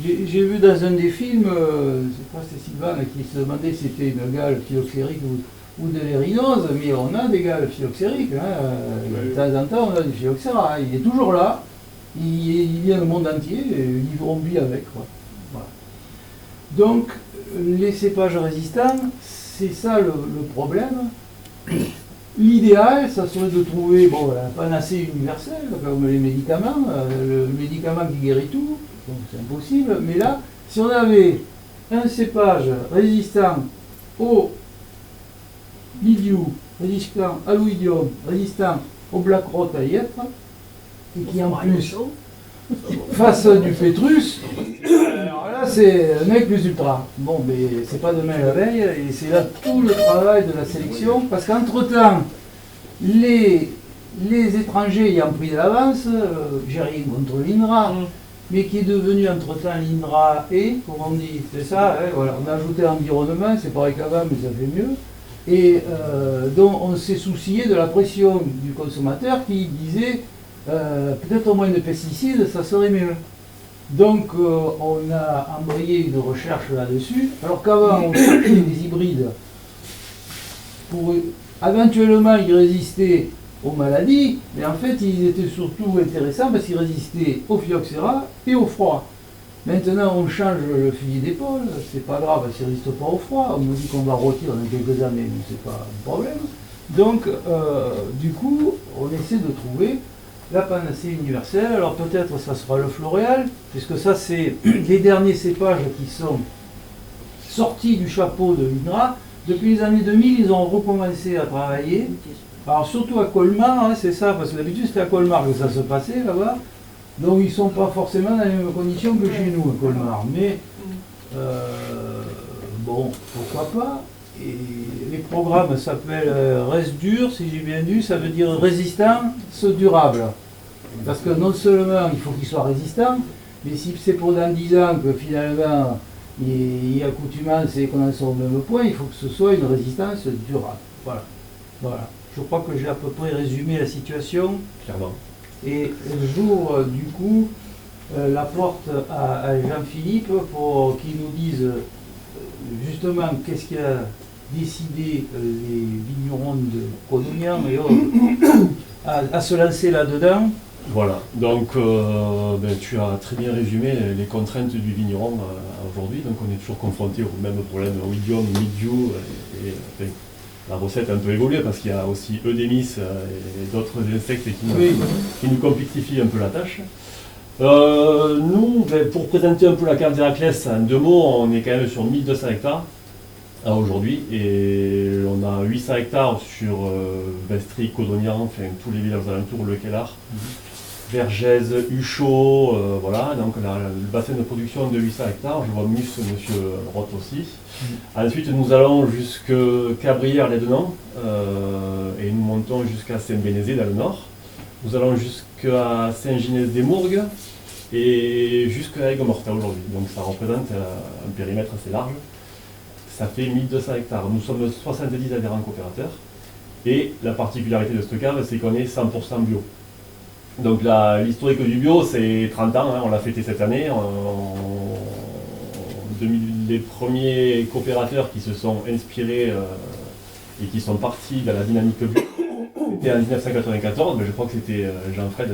J'ai vu dans un des films, c'est quoi, c'est Sylvain qui se demandait si c'était une gale phylloxérique ou de l'érinose, mais on a des gales phylloxériques. Hein. De temps en temps, on a du phylloxéra. Il est toujours là, il vient le monde entier, et ils vont bien avec. Quoi. Voilà. Donc, les cépages résistants, c'est ça le problème. L'idéal, ça serait de trouver la panacée universelle, comme les médicaments, le médicament qui guérit tout, donc c'est impossible. Mais là, si on avait un cépage résistant au mildiou, résistant à l'oïdium, résistant au black rot à yèpre, et qui en plus fasse du pétrus, alors là c'est un mec plus ultra. Bon, mais c'est pas demain la veille, et c'est là tout le travail de la sélection, parce qu'entre-temps, les étrangers ayant pris de l'avance, j'ai rien contre l'INRA, mais qui est devenu entre-temps l'INRA et, comme on dit, c'est ça, hein, voilà, on a ajouté environnement, c'est pareil qu'avant, mais ça fait mieux. Et donc on s'est soucié de la pression du consommateur qui disait peut-être moins de pesticides, ça serait mieux. Donc on a embrayé une recherche là-dessus, alors qu'avant on cherchait des hybrides pour éventuellement y résister aux maladies, mais en fait ils étaient surtout intéressants parce qu'ils résistaient au phylloxéra et au froid. Maintenant on change le fusil d'épaule, c'est pas grave, s'ils ne résistent pas au froid, on nous dit qu'on va retirer dans quelques années, mais c'est pas un problème. Donc du coup on essaie de trouver la panacée universelle. Alors peut-être ça sera le floréal, puisque ça c'est les derniers cépages qui sont sortis du chapeau de l'INRA. Depuis les années 2000, ils ont recommencé à travailler. Alors surtout à Colmar, hein, c'est ça, parce que d'habitude c'était à Colmar que ça se passait là-bas. Donc ils ne sont pas forcément dans les mêmes conditions que chez nous à Colmar. Mais bon, pourquoi pas. Et les programmes s'appellent Reste dur, si j'ai bien vu, ça veut dire résistance durable. Parce que non seulement il faut qu'il soit résistant, mais si c'est pour dans 10 ans que finalement il y a accoutumance et qu'on en soit au même point, il faut que ce soit une résistance durable. Voilà. Voilà. Je crois que j'ai à peu près résumé la situation. Clairement. Et j'ouvre du coup la porte à Jean-Philippe pour qu'il nous dise justement qu'est-ce qui a décidé les vignerons de Codognan et autres à se lancer là-dedans. Voilà, donc tu as très bien résumé les contraintes du vigneron aujourd'hui. Donc on est toujours confronté au même problème oïdium, mildiou et la recette a un peu évolué parce qu'il y a aussi eudémis et d'autres insectes qui nous complexifient un peu la tâche. Nous, pour présenter un peu la cave d'Héraclès, en 2 mots, on est quand même sur 1200 hectares aujourd'hui et on a 800 hectares sur Vestry, Codognan, enfin tous les villages alentours, Le Kellar, Vergès, Huchot, voilà, donc le bassin de production de 800 hectares, je vois monsieur Roth aussi. Ensuite nous allons jusqu'à Cabrières-les-Denans et nous montons jusqu'à Saint-Bénézé dans le nord. Nous allons jusqu'à Saint-Ginès-des-Mourgues et jusqu'à Aigues-Mortes aujourd'hui. Donc ça représente un périmètre assez large. Ça fait 1200 hectares. Nous sommes 70 adhérents coopérateurs. Et la particularité de cette cave, c'est qu'on est 100% bio. Donc l'historique du bio, c'est 30 ans, hein, on l'a fêté cette année. Les premiers coopérateurs qui se sont inspirés et qui sont partis dans la dynamique bio, c'était en 1994, mais je crois que c'était Jean-Fred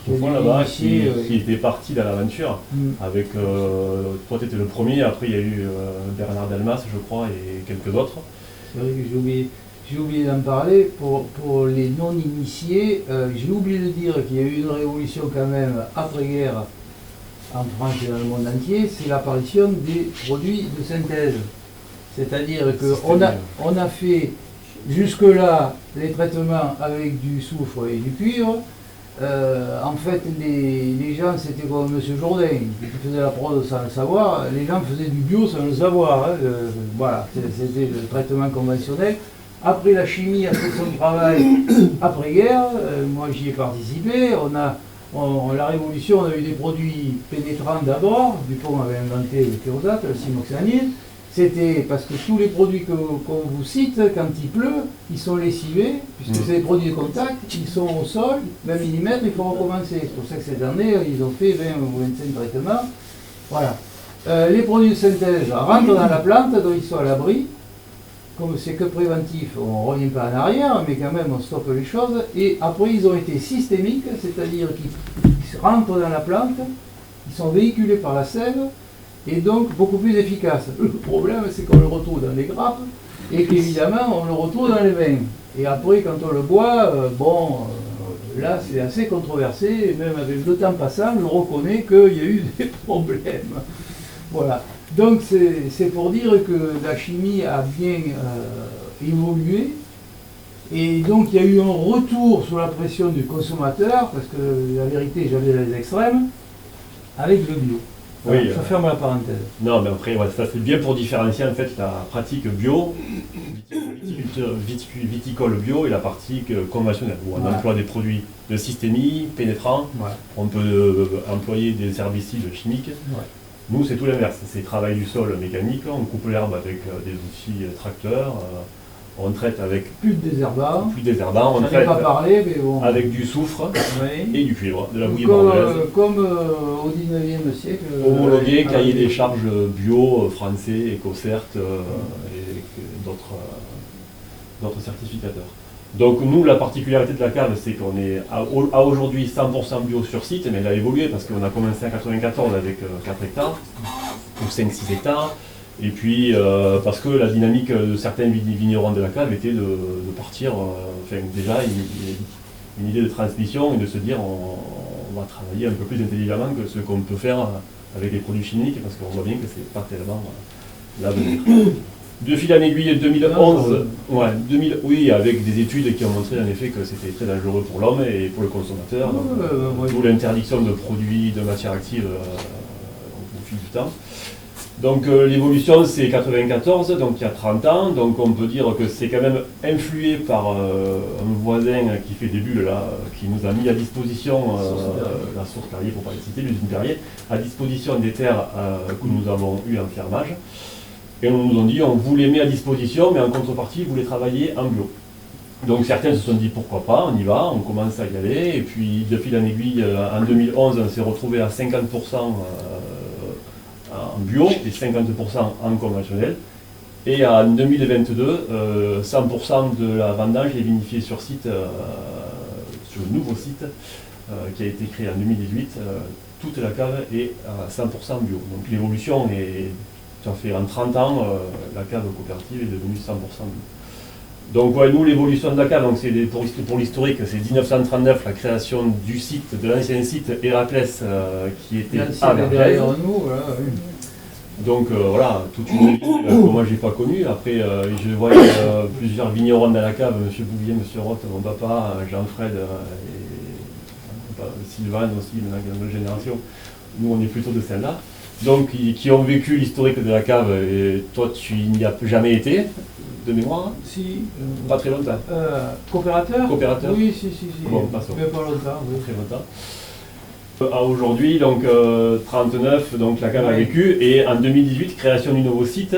Toutefois là-bas qui était parti dans l'aventure. Avec, toi tu étais le premier, après il y a eu Bernard Delmas, je crois, et quelques autres. C'est vrai que j'ai oublié d'en parler. Pour les non-initiés, j'ai oublié de dire qu'il y a eu une révolution quand même après-guerre en France et dans le monde entier, c'est l'apparition des produits de synthèse. C'est-à-dire qu'on a fait jusque-là les traitements avec du soufre et du cuivre. En fait, les gens, c'était comme M. Jourdain, qui faisait la prod sans le savoir. Les gens faisaient du bio sans le savoir. Hein. Voilà, c'était le traitement conventionnel. Après, la chimie a fait son travail après-guerre. Moi, j'y ai participé. La révolution, on a eu des produits pénétrants d'abord. Dupont avait inventé le kérosate, le cymoxanil. C'était parce que tous les produits qu'on vous cite, quand il pleut, ils sont lessivés, puisque c'est des produits de contact, ils sont au sol, 20 mm, il faut recommencer. C'est pour ça que cette année, ils ont fait 20 ou 25 traitements. Voilà. Les produits de synthèse rentrent dans la plante, donc ils sont à l'abri. Comme c'est que préventif, on ne revient pas en arrière, mais quand même on stoppe les choses. Et après, ils ont été systémiques, c'est-à-dire qu'ils rentrent dans la plante, ils sont véhiculés par la sève, et donc beaucoup plus efficaces. Le problème, c'est qu'on le retrouve dans les grappes, et qu'évidemment, on le retrouve dans les vins. Et après, quand on le boit, là, c'est assez controversé, et même avec le temps passant, je reconnais qu'il y a eu des problèmes. Voilà. Donc c'est pour dire que la chimie a bien évolué et donc il y a eu un retour sous la pression du consommateur parce que la vérité j'avais les extrêmes avec le bio. Voilà, Oui, je ferme la parenthèse. Non, mais après, ouais, ça c'est bien pour différencier en fait la pratique bio, viticole bio et la pratique conventionnelle où on emploie des produits de systémie, pénétrants, on peut employer des herbicides chimiques. Nous, c'est tout l'inverse, c'est travail du sol mécanique, on coupe l'herbe avec des outils tracteurs, on traite avec plus de désherbants, on traite pas parlé, mais bon. avec du soufre et du cuivre, de la bouillie comme, bordelaise. Comme au 19e siècle. Homologué, cahier des charges bio, français, EcoCert et d'autres certificateurs. Donc nous, la particularité de la cave, c'est qu'on est à aujourd'hui 100% bio sur site, mais elle a évolué parce qu'on a commencé en 94 avec 4 hectares, ou 5-6 hectares, et puis parce que la dynamique de certains vignerons de la cave était de partir, déjà une idée de transmission et de se dire on va travailler un peu plus intelligemment que ce qu'on peut faire avec les produits chimiques, parce qu'on voit bien que c'est pas tellement l'avenir. De fil en aiguille, 2011, oui, avec des études qui ont montré en effet que c'était très dangereux pour l'homme et pour le consommateur, d'où l'interdiction de produits, de matières actives au fil du temps. Donc l'évolution c'est 94, donc il y a 30 ans, donc on peut dire que c'est quand même influé par un voisin qui fait des bulles là, qui nous a mis à disposition, la source Perrier pour ne pas les citer, l'usine Perrier, à disposition des terres que nous avons eues en fermage. Et on nous a dit on vous les met à disposition, mais en contrepartie vous les travaillez en bio. Donc certains se sont dit pourquoi pas, on y va, on commence à y aller, et puis de fil en aiguille, en 2011 on s'est retrouvé à 50% en bio et 50% en conventionnel. Et en 2022, 100% de la vendange est vinifiée sur site, sur le nouveau site qui a été créé en 2018. Toute la cave est à 100% bio. Donc l'évolution est, ça fait en 30 ans, la cave coopérative est devenue 100% bio. Donc ouais, nous l'évolution de la cave, donc c'est pour l'historique, c'est 1939 la création du site, de l'ancien site Héraclès qui était à Vergès. Donc voilà, toute une vie que moi j'ai pas connue. Après je voyais plusieurs vignerons dans la cave, M. Bouvier, M. Roth, mon papa, Jean-Fred et Sylvain aussi, la nouvelle génération. Nous on est plutôt de celle-là. Donc qui ont vécu l'historique de la cave, et toi tu n'y as jamais été, de mémoire? Si. Pas très longtemps. Coopérateur? Coopérateur? Oui, si. Bon, passons. Mais pas longtemps, oui. Très longtemps. À aujourd'hui, donc 39, donc la cave a vécu, et en 2018, création du nouveau site,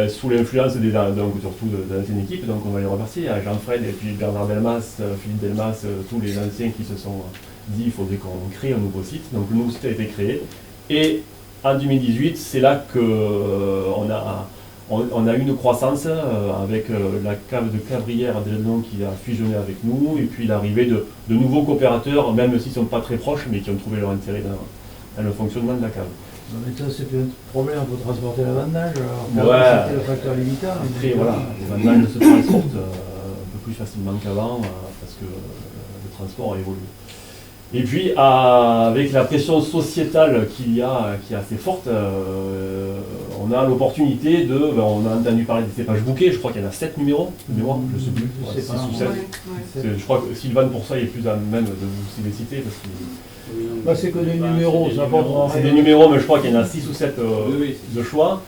sous l'influence donc surtout de l'ancienne équipe, donc on va les remercier, à Jean-Fred et puis Bernard Delmas, Philippe Delmas, tous les anciens qui se sont dit il faudrait qu'on crée un nouveau site. Donc le nouveau site a été créé, et en 2018, c'est là qu'on a eu une croissance avec la cave de Cabrières à Dresden qui a fusionné avec nous, et puis l'arrivée de nouveaux coopérateurs, même s'ils ne sont pas très proches, mais qui ont trouvé leur intérêt dans le fonctionnement de la cave. Mais ça, c'est un problème pour transporter la vendange. Alors, c'était le facteur limitant. Après, voilà, les vendanges se transportent un peu plus facilement qu'avant parce que le transport a évolué. Et puis, avec la pression sociétale qui est assez forte, on a l'opportunité on a entendu parler des cépages bouquets, je crois qu'il y en a 7 numéros, de mémoire, je ne sais plus, 6 ou 7. Je crois que Sylvain, pour ça, il est plus à même de vous les citer, parce que c'est que des numéros, ça porte. C'est des numéros, mais je crois qu'il y en a 6 ou 7 de choix.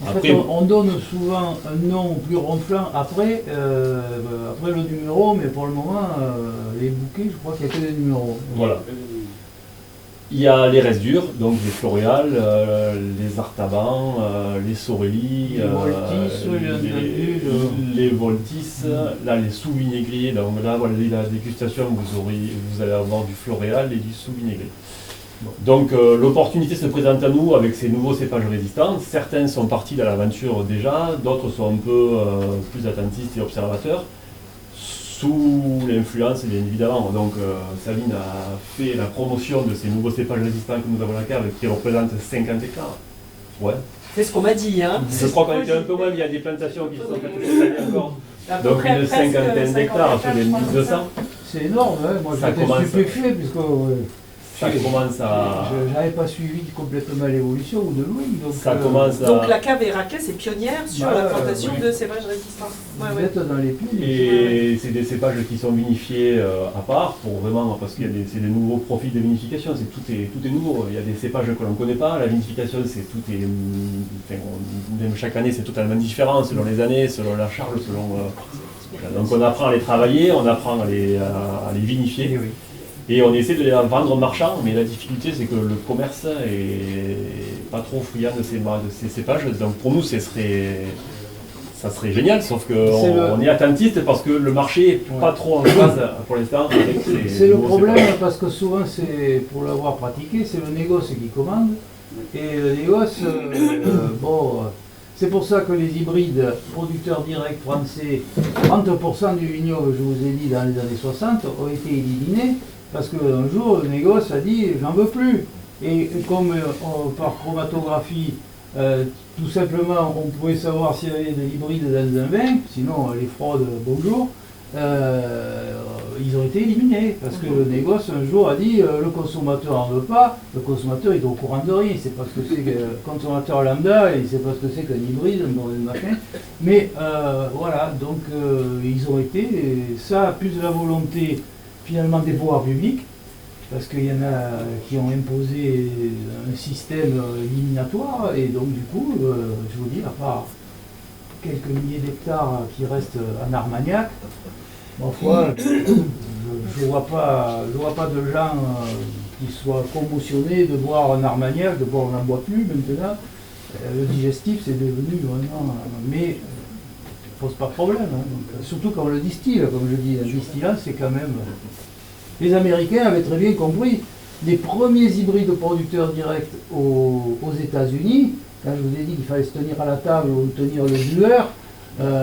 Après, on donne souvent un nom plus ronflant après le numéro, mais pour le moment, les bouquets, je crois qu'il n'y a que des numéros. Voilà. Il y a les restes durs, donc les floréales, les artabans, les sorelli, les voltis, là les sous-vinaigriers. Donc là, voilà, la dégustation, vous allez avoir du floréal et du sous-vinaigré. Donc l'opportunité se présente à nous avec ces nouveaux cépages résistants. Certains sont partis dans l'aventure déjà, d'autres sont un peu plus attentistes et observateurs, sous l'influence bien évidemment. Donc Sabine a fait la promotion de ces nouveaux cépages résistants que nous avons à la cave, qui représentent 50 hectares. Ouais. C'est ce qu'on m'a dit. Hein. Je crois qu'on était un peu moins, mais il y a des plantations qui sont faites cette année encore. Donc une cinquantaine d'hectares sur les 1200. C'est énorme, hein. Moi j'étais stupéfait, puisque ça commence à... Je n'avais pas suivi complètement l'évolution ou de loin. Donc, ça commence à... donc la cave Héraclès est pionnière sur la plantation de cépages résistants. Vous êtes dans les pionniers. Et c'est des cépages qui sont vinifiés à part, pour vraiment, parce que c'est des nouveaux profils de vinification, tout est nouveau. Il y a des cépages que l'on ne connaît pas, la vinification, même chaque année c'est totalement différent, selon les années, selon la charge, donc on apprend à les travailler, on apprend à les vinifier. Oui. Et on essaie de les vendre marchands, mais la difficulté c'est que le commerce est pas trop friand de ces cépages. Donc pour nous ça serait génial, sauf qu'on est attentiste parce que le marché n'est pas trop en phase pour l'instant. C'est le problème parce que souvent c'est pour l'avoir pratiqué, c'est le négoce qui commande. Et le négoce, C'est pour ça que les hybrides producteurs directs français, 30% du vignoble, je vous ai dit, dans les années 60, ont été éliminés parce qu'un jour, le négoce a dit « j'en veux plus ». Et comme par chromatographie, tout simplement, on pouvait savoir s'il y avait de l'hybride dans un vin, sinon les fraudes, bonjour, ils ont été éliminés parce que le négoce un jour a dit le consommateur en veut pas, le consommateur il est au courant de rien, il sait pas ce que c'est que consommateur lambda, il sait pas ce que c'est qu'un hybride, un machin. Mais voilà, donc ils ont été, et ça plus la volonté finalement des pouvoirs publics, parce qu'il y en a qui ont imposé un système éliminatoire, et donc du coup, je vous dis, à part quelques milliers d'hectares qui restent en Armagnac, ma foi, je vois pas de gens qui soient commotionnés de boire un Armagnac, de boire on n'en boit plus maintenant. Le digestif c'est devenu vraiment, mais pose pas de problème, hein. Donc, surtout quand on le distille, comme je dis, un distillant c'est quand même. Les Américains avaient très bien compris. Les premiers hybrides producteurs directs aux États-Unis, quand je vous ai dit qu'il fallait se tenir à la table ou tenir le bueur,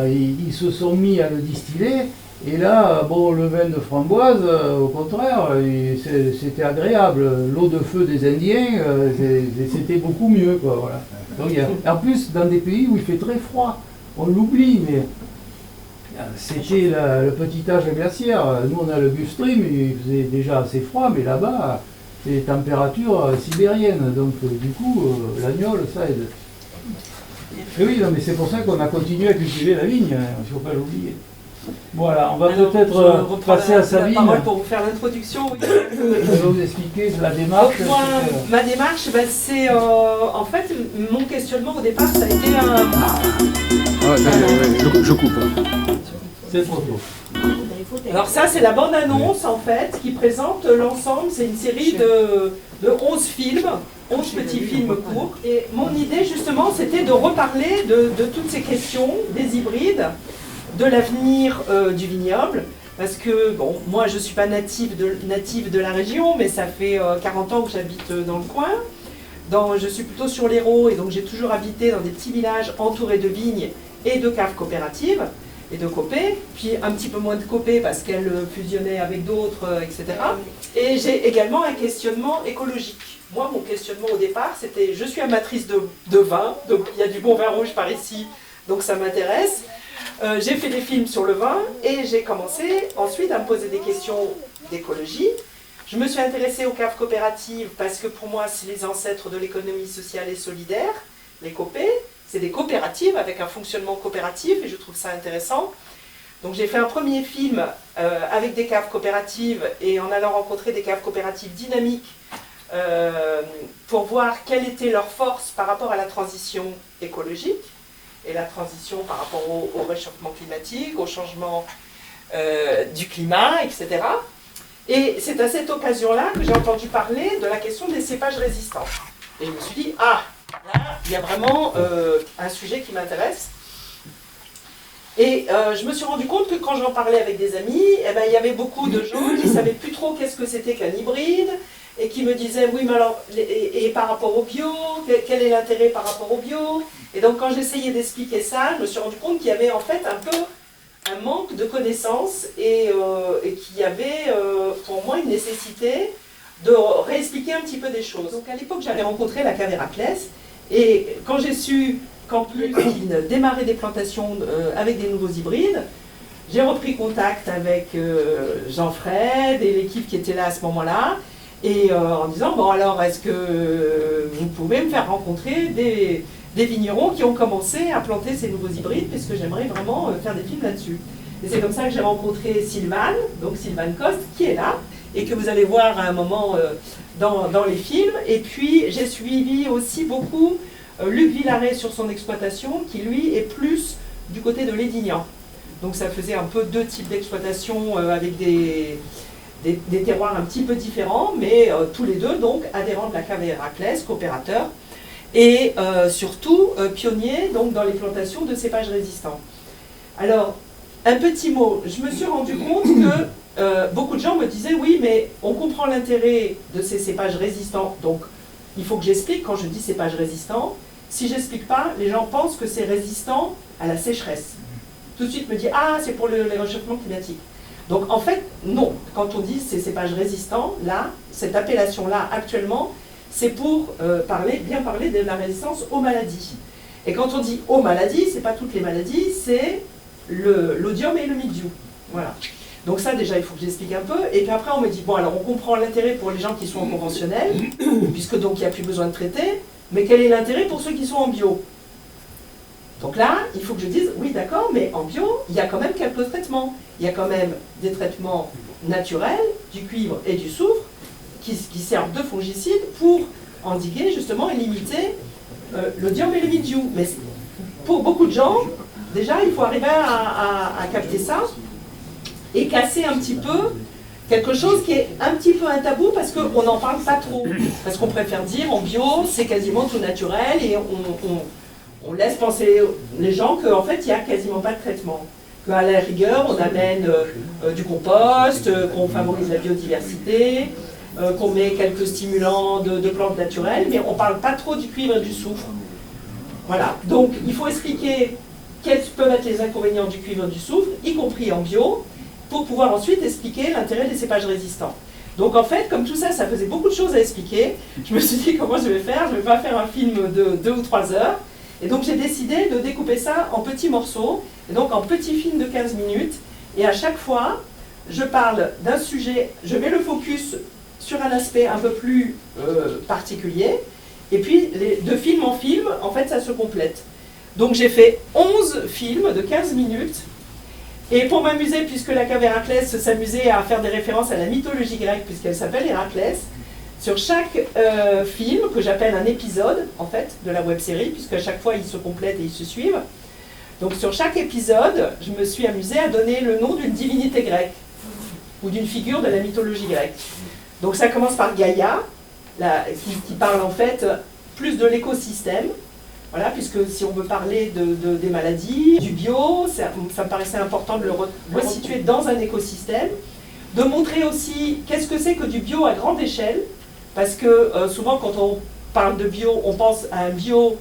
ils se sont mis à le distiller. Et là, bon, le vin de framboise, au contraire, c'était agréable. L'eau de feu des Indiens, c'était beaucoup mieux, quoi, voilà. Donc, en plus, dans des pays où il fait très froid, on l'oublie, mais c'était le petit âge glaciaire. Nous, on a le Gulf Stream, il faisait déjà assez froid, mais là-bas, c'est des températures sibériennes. Donc, du coup, l'agnole, ça aide. Et oui, non, mais c'est pour ça qu'on a continué à cultiver la vigne, il ne faut pas l'oublier. Voilà, on va peut-être passer à Sabine. La parole pour vous faire l'introduction. Oui. Je vais vous expliquer la démarche. Donc, moi, ma démarche, ben, c'est en fait mon questionnement au départ, ça a été Je coupe. C'est trop tôt. Alors ça, c'est la bande-annonce en fait qui présente l'ensemble. C'est une série de 11 films, 11 petits films courts. Et mon idée justement, c'était de reparler de toutes ces questions des hybrides, de l'avenir du vignoble. Parce que, bon, moi je ne suis pas native de la région, mais ça fait 40 ans que j'habite dans le coin. Je suis plutôt sur l'Hérault et donc j'ai toujours habité dans des petits villages entourés de vignes et de caves coopératives et de copés, puis un petit peu moins de copés parce qu'elles fusionnaient avec d'autres, etc. Et j'ai également un questionnement écologique. Moi, mon questionnement au départ, c'était je suis amatrice de vin, donc il y a du bon vin rouge par ici, donc ça m'intéresse. J'ai fait des films sur le vin et j'ai commencé ensuite à me poser des questions d'écologie. Je me suis intéressée aux caves coopératives parce que pour moi, c'est les ancêtres de l'économie sociale et solidaire, les copés. C'est des coopératives avec un fonctionnement coopératif et je trouve ça intéressant. Donc j'ai fait un premier film avec des caves coopératives et en allant rencontrer des caves coopératives dynamiques pour voir quelle était leur force par rapport à la transition écologique et la transition par rapport au réchauffement climatique, au changement du climat, etc. Et c'est à cette occasion-là que j'ai entendu parler de la question des cépages résistants. Et je me suis dit, ah, là, il y a vraiment un sujet qui m'intéresse. Et je me suis rendu compte que quand j'en parlais avec des amis, eh ben, il y avait beaucoup de gens qui ne savaient plus trop qu'est-ce que c'était qu'un hybride, et qui me disaient, oui, mais alors, et par rapport au bio, quel est l'intérêt par rapport au bio? Et donc quand j'essayais d'expliquer ça, je me suis rendu compte qu'il y avait en fait un peu un manque de connaissances et qu'il y avait pour moi une nécessité de réexpliquer un petit peu des choses. Donc à l'époque, j'avais rencontré la cave Héraclès, et quand j'ai su qu'en plus ils démarraient des plantations avec des nouveaux hybrides, j'ai repris contact avec Jean-Fred et l'équipe qui était là à ce moment-là, et en disant, bon alors, est-ce que vous pouvez me faire rencontrer des vignerons qui ont commencé à planter ces nouveaux hybrides, puisque j'aimerais vraiment faire des films là-dessus. Et c'est comme ça que j'ai rencontré Sylvain, donc Sylvain Coste, qui est là, et que vous allez voir à un moment dans les films. Et puis j'ai suivi aussi beaucoup Luc Villaret sur son exploitation, qui lui est plus du côté de Lédignan. Donc ça faisait un peu deux types d'exploitation avec des terroirs un petit peu différents, mais tous les deux donc adhérents de la cave Héraclès, coopérateurs, et surtout pionniers donc, dans les plantations de cépages résistants. Alors, un petit mot, je me suis rendu compte que beaucoup de gens me disaient, oui, mais on comprend l'intérêt de ces cépages résistants, donc il faut que j'explique quand je dis cépages résistants, si j'explique pas, les gens pensent que c'est résistant à la sécheresse. Tout de suite me dit, ah, c'est pour les réchauffements climatiques. Donc en fait, non. Quand on dit ces cépages résistants, là, cette appellation-là, actuellement, c'est pour bien parler de la résistance aux maladies. Et quand on dit aux maladies, c'est pas toutes les maladies, c'est l'oïdium et le mildiou. Voilà. Donc ça, déjà, il faut que j'explique un peu. Et puis après, on me dit, bon, alors on comprend l'intérêt pour les gens qui sont en conventionnel, puisque donc il n'y a plus besoin de traiter, mais quel est l'intérêt pour ceux qui sont en bio? Donc là, il faut que je dise, oui d'accord, mais en bio, il y a quand même quelques traitements. Il y a quand même des traitements naturels, du cuivre et du soufre, qui servent de fongicides pour endiguer justement et limiter l'oïdium et le mildiou. Mais pour beaucoup de gens, déjà, il faut arriver à capter ça et casser un petit peu quelque chose qui est un petit peu un tabou parce qu'on n'en parle pas trop. Parce qu'on préfère dire en bio, c'est quasiment tout naturel et on laisse penser les gens qu'en fait, il n'y a quasiment pas de traitement. Qu'à la rigueur, on amène du compost, qu'on favorise la biodiversité, qu'on met quelques stimulants de plantes naturelles, mais on ne parle pas trop du cuivre et du soufre. Voilà. Donc, il faut expliquer quels peuvent être les inconvénients du cuivre et du soufre, y compris en bio, pour pouvoir ensuite expliquer l'intérêt des cépages résistants. Donc en fait, comme tout ça, ça faisait beaucoup de choses à expliquer, je me suis dit comment je vais faire, je ne vais pas faire un film de 2 ou 3 heures, et donc j'ai décidé de découper ça en petits morceaux, et donc en petits films de 15 minutes, et à chaque fois, je parle d'un sujet, je mets le focus sur un aspect un peu plus particulier, et puis de film en film, en fait ça se complète. Donc j'ai fait 11 films de 15 minutes, et pour m'amuser, puisque la cave Héraclès s'amusait à faire des références à la mythologie grecque, puisqu'elle s'appelle Héraclès, sur chaque film, que j'appelle un épisode, en fait, de la web-série, puisqu'à chaque fois, ils se complètent et ils se suivent. Donc sur chaque épisode, je me suis amusée à donner le nom d'une divinité grecque, ou d'une figure de la mythologie grecque. Donc ça commence par Gaïa, qui parle en fait plus de l'écosystème. Voilà, puisque si on veut parler des maladies, du bio, ça me paraissait important de le resituer dans un écosystème, de montrer aussi qu'est-ce que c'est que du bio à grande échelle, parce que souvent quand on parle de bio, on pense à un bio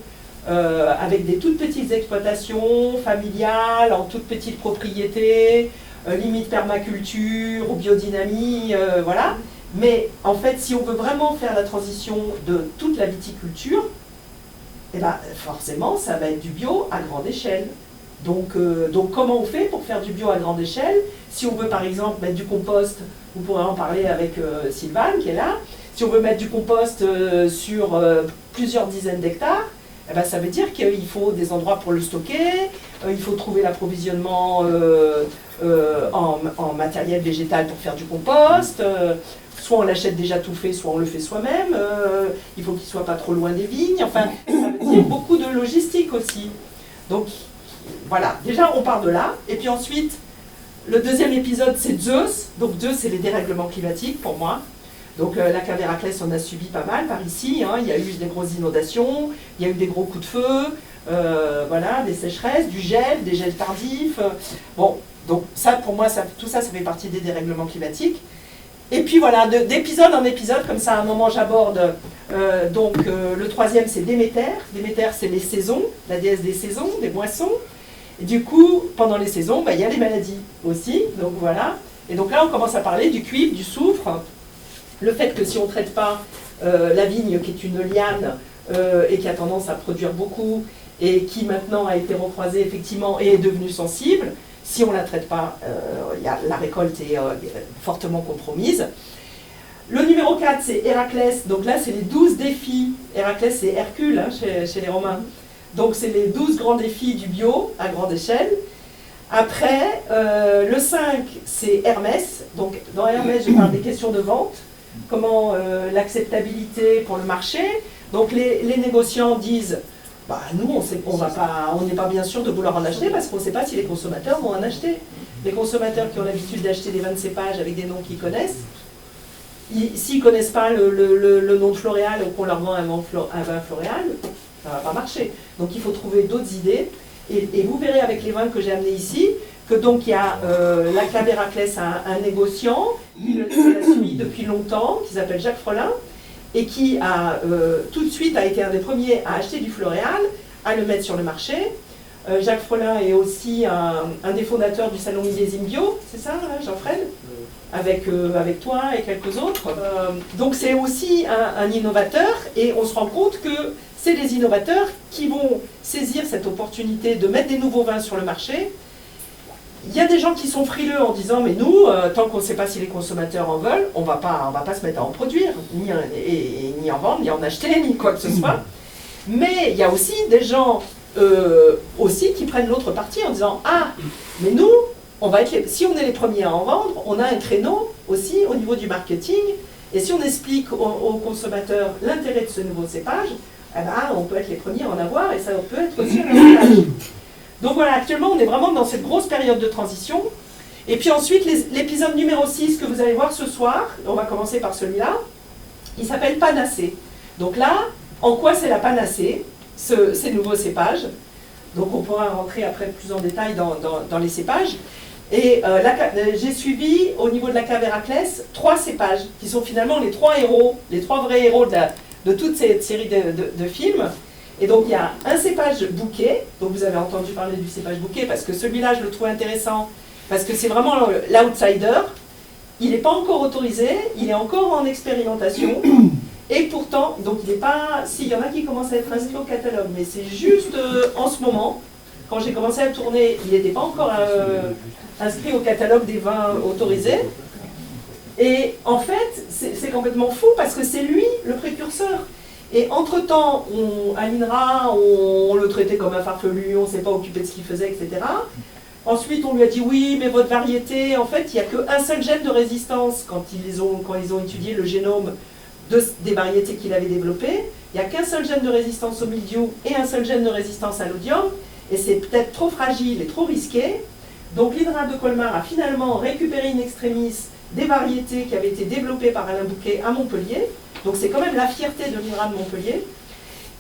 avec des toutes petites exploitations familiales, en toutes petites propriétés, limite permaculture ou biodynamie, voilà. Mais en fait, si on veut vraiment faire la transition de toute la viticulture, eh ben, forcément, ça va être du bio à grande échelle. Donc comment on fait pour faire du bio à grande échelle? Si on veut par exemple mettre du compost, vous pourrez en parler avec Sylvane qui est là, si on veut mettre du compost sur plusieurs dizaines d'hectares, eh ben, ça veut dire qu'il faut des endroits pour le stocker, il faut trouver l'approvisionnement en matériel végétal pour faire du compost, soit on l'achète déjà tout fait, soit on le fait soi-même, il faut qu'il ne soit pas trop loin des vignes, enfin, ça veut dire beaucoup de logistique aussi. Donc, voilà, déjà on part de là, et puis ensuite, le deuxième épisode c'est Zeus, donc Zeus c'est les dérèglements climatiques pour moi. Donc la cave Héraclès on a subi pas mal par ici, hein. Il y a eu des grosses inondations, il y a eu des gros coups de feu, voilà, des sécheresses, du gel, des gels tardifs, bon, donc ça pour moi, tout ça fait partie des dérèglements climatiques. Et puis voilà, d'épisode en épisode, comme ça à un moment j'aborde, le troisième c'est Déméter. Déméter c'est les saisons, la déesse des saisons, des moissons. Et du coup, pendant les saisons, il y a les maladies aussi, donc voilà. Et donc là on commence à parler du cuivre, du soufre, le fait que si on ne traite pas la vigne qui est une liane et qui a tendance à produire beaucoup et qui maintenant a été recroisée effectivement et est devenue sensible, si on ne la traite pas, la récolte est fortement compromise. Le numéro 4, c'est Héraclès. Donc là, c'est les 12 défis. Héraclès, c'est Hercule hein, chez les Romains. Donc c'est les 12 grands défis du bio à grande échelle. Après, le 5, c'est Hermès. Donc dans Hermès, je parle des questions de vente. Comment l'acceptabilité pour le marché. Donc les négociants disent... Bah, nous, on n'est pas bien sûr de vouloir en acheter parce qu'on ne sait pas si les consommateurs vont en acheter. Les consommateurs qui ont l'habitude d'acheter des vins de cépage avec des noms qu'ils connaissent, s'ils ne connaissent pas le nom de Floréal ou qu'on leur vend un vin Floréal, ça ne va pas marcher. Donc il faut trouver d'autres idées. Et vous verrez avec les vins que j'ai amenés ici, que donc il y a la cave Héraclès, un négociant, qui la suit depuis longtemps, qui s'appelle Jacques Frelin. et qui a tout de suite a été un des premiers à acheter du Floréal, à le mettre sur le marché. Jacques Frelin est aussi un des fondateurs du salon Millésime Bio, c'est ça, hein, Jean-Fred, avec toi et quelques autres. Donc c'est aussi un innovateur, et on se rend compte que c'est les innovateurs qui vont saisir cette opportunité de mettre des nouveaux vins sur le marché. Il y a des gens qui sont frileux en disant mais nous, tant qu'on ne sait pas si les consommateurs en veulent, on va pas se mettre à en produire, ni en vendre, ni en acheter, ni quoi que ce soit. Mais il y a aussi des gens aussi qui prennent l'autre partie en disant ah, mais nous, si on est les premiers à en vendre, on a un créneau aussi au niveau du marketing, et si on explique aux consommateurs l'intérêt de ce nouveau cépage, eh ben, on peut être les premiers à en avoir, et ça peut être aussi un avantage. Donc voilà, actuellement on est vraiment dans cette grosse période de transition. Et puis ensuite l'épisode numéro 6 que vous allez voir ce soir, on va commencer par celui-là, il s'appelle Panacée. Donc là, en quoi c'est la panacée, ces nouveaux cépages? Donc on pourra rentrer après plus en détail dans les cépages. Et j'ai suivi au niveau de la cave Héraclès 3 cépages qui sont finalement les 3 héros, les 3 vrais héros de toute cette série de films. Et donc il y a un cépage bouquet, donc vous avez entendu parler du cépage bouquet parce que celui-là je le trouve intéressant, parce que c'est vraiment l'outsider, il n'est pas encore autorisé, il est encore en expérimentation, et pourtant, donc il n'est pas, s'il y en a qui commencent à être inscrits au catalogue, mais c'est juste en ce moment, quand j'ai commencé à tourner, il n'était pas encore inscrit au catalogue des vins autorisés, et en fait c'est complètement fou parce que c'est lui le précurseur. Et entre-temps, à l'INRA, on le traitait comme un farfelu, on ne s'est pas occupé de ce qu'il faisait, etc. Ensuite, on lui a dit oui, mais votre variété, en fait, il n'y a qu'un seul gène de résistance quand ils ont étudié le génome des variétés qu'il avait développées. Il n'y a qu'un seul gène de résistance au mildiou et un seul gène de résistance à l'oïdium, et c'est peut-être trop fragile et trop risqué. Donc l'INRA de Colmar a finalement récupéré in extremis des variétés qui avaient été développées par Alain Bouquet à Montpellier. Donc c'est quand même la fierté de l'INRA de Montpellier.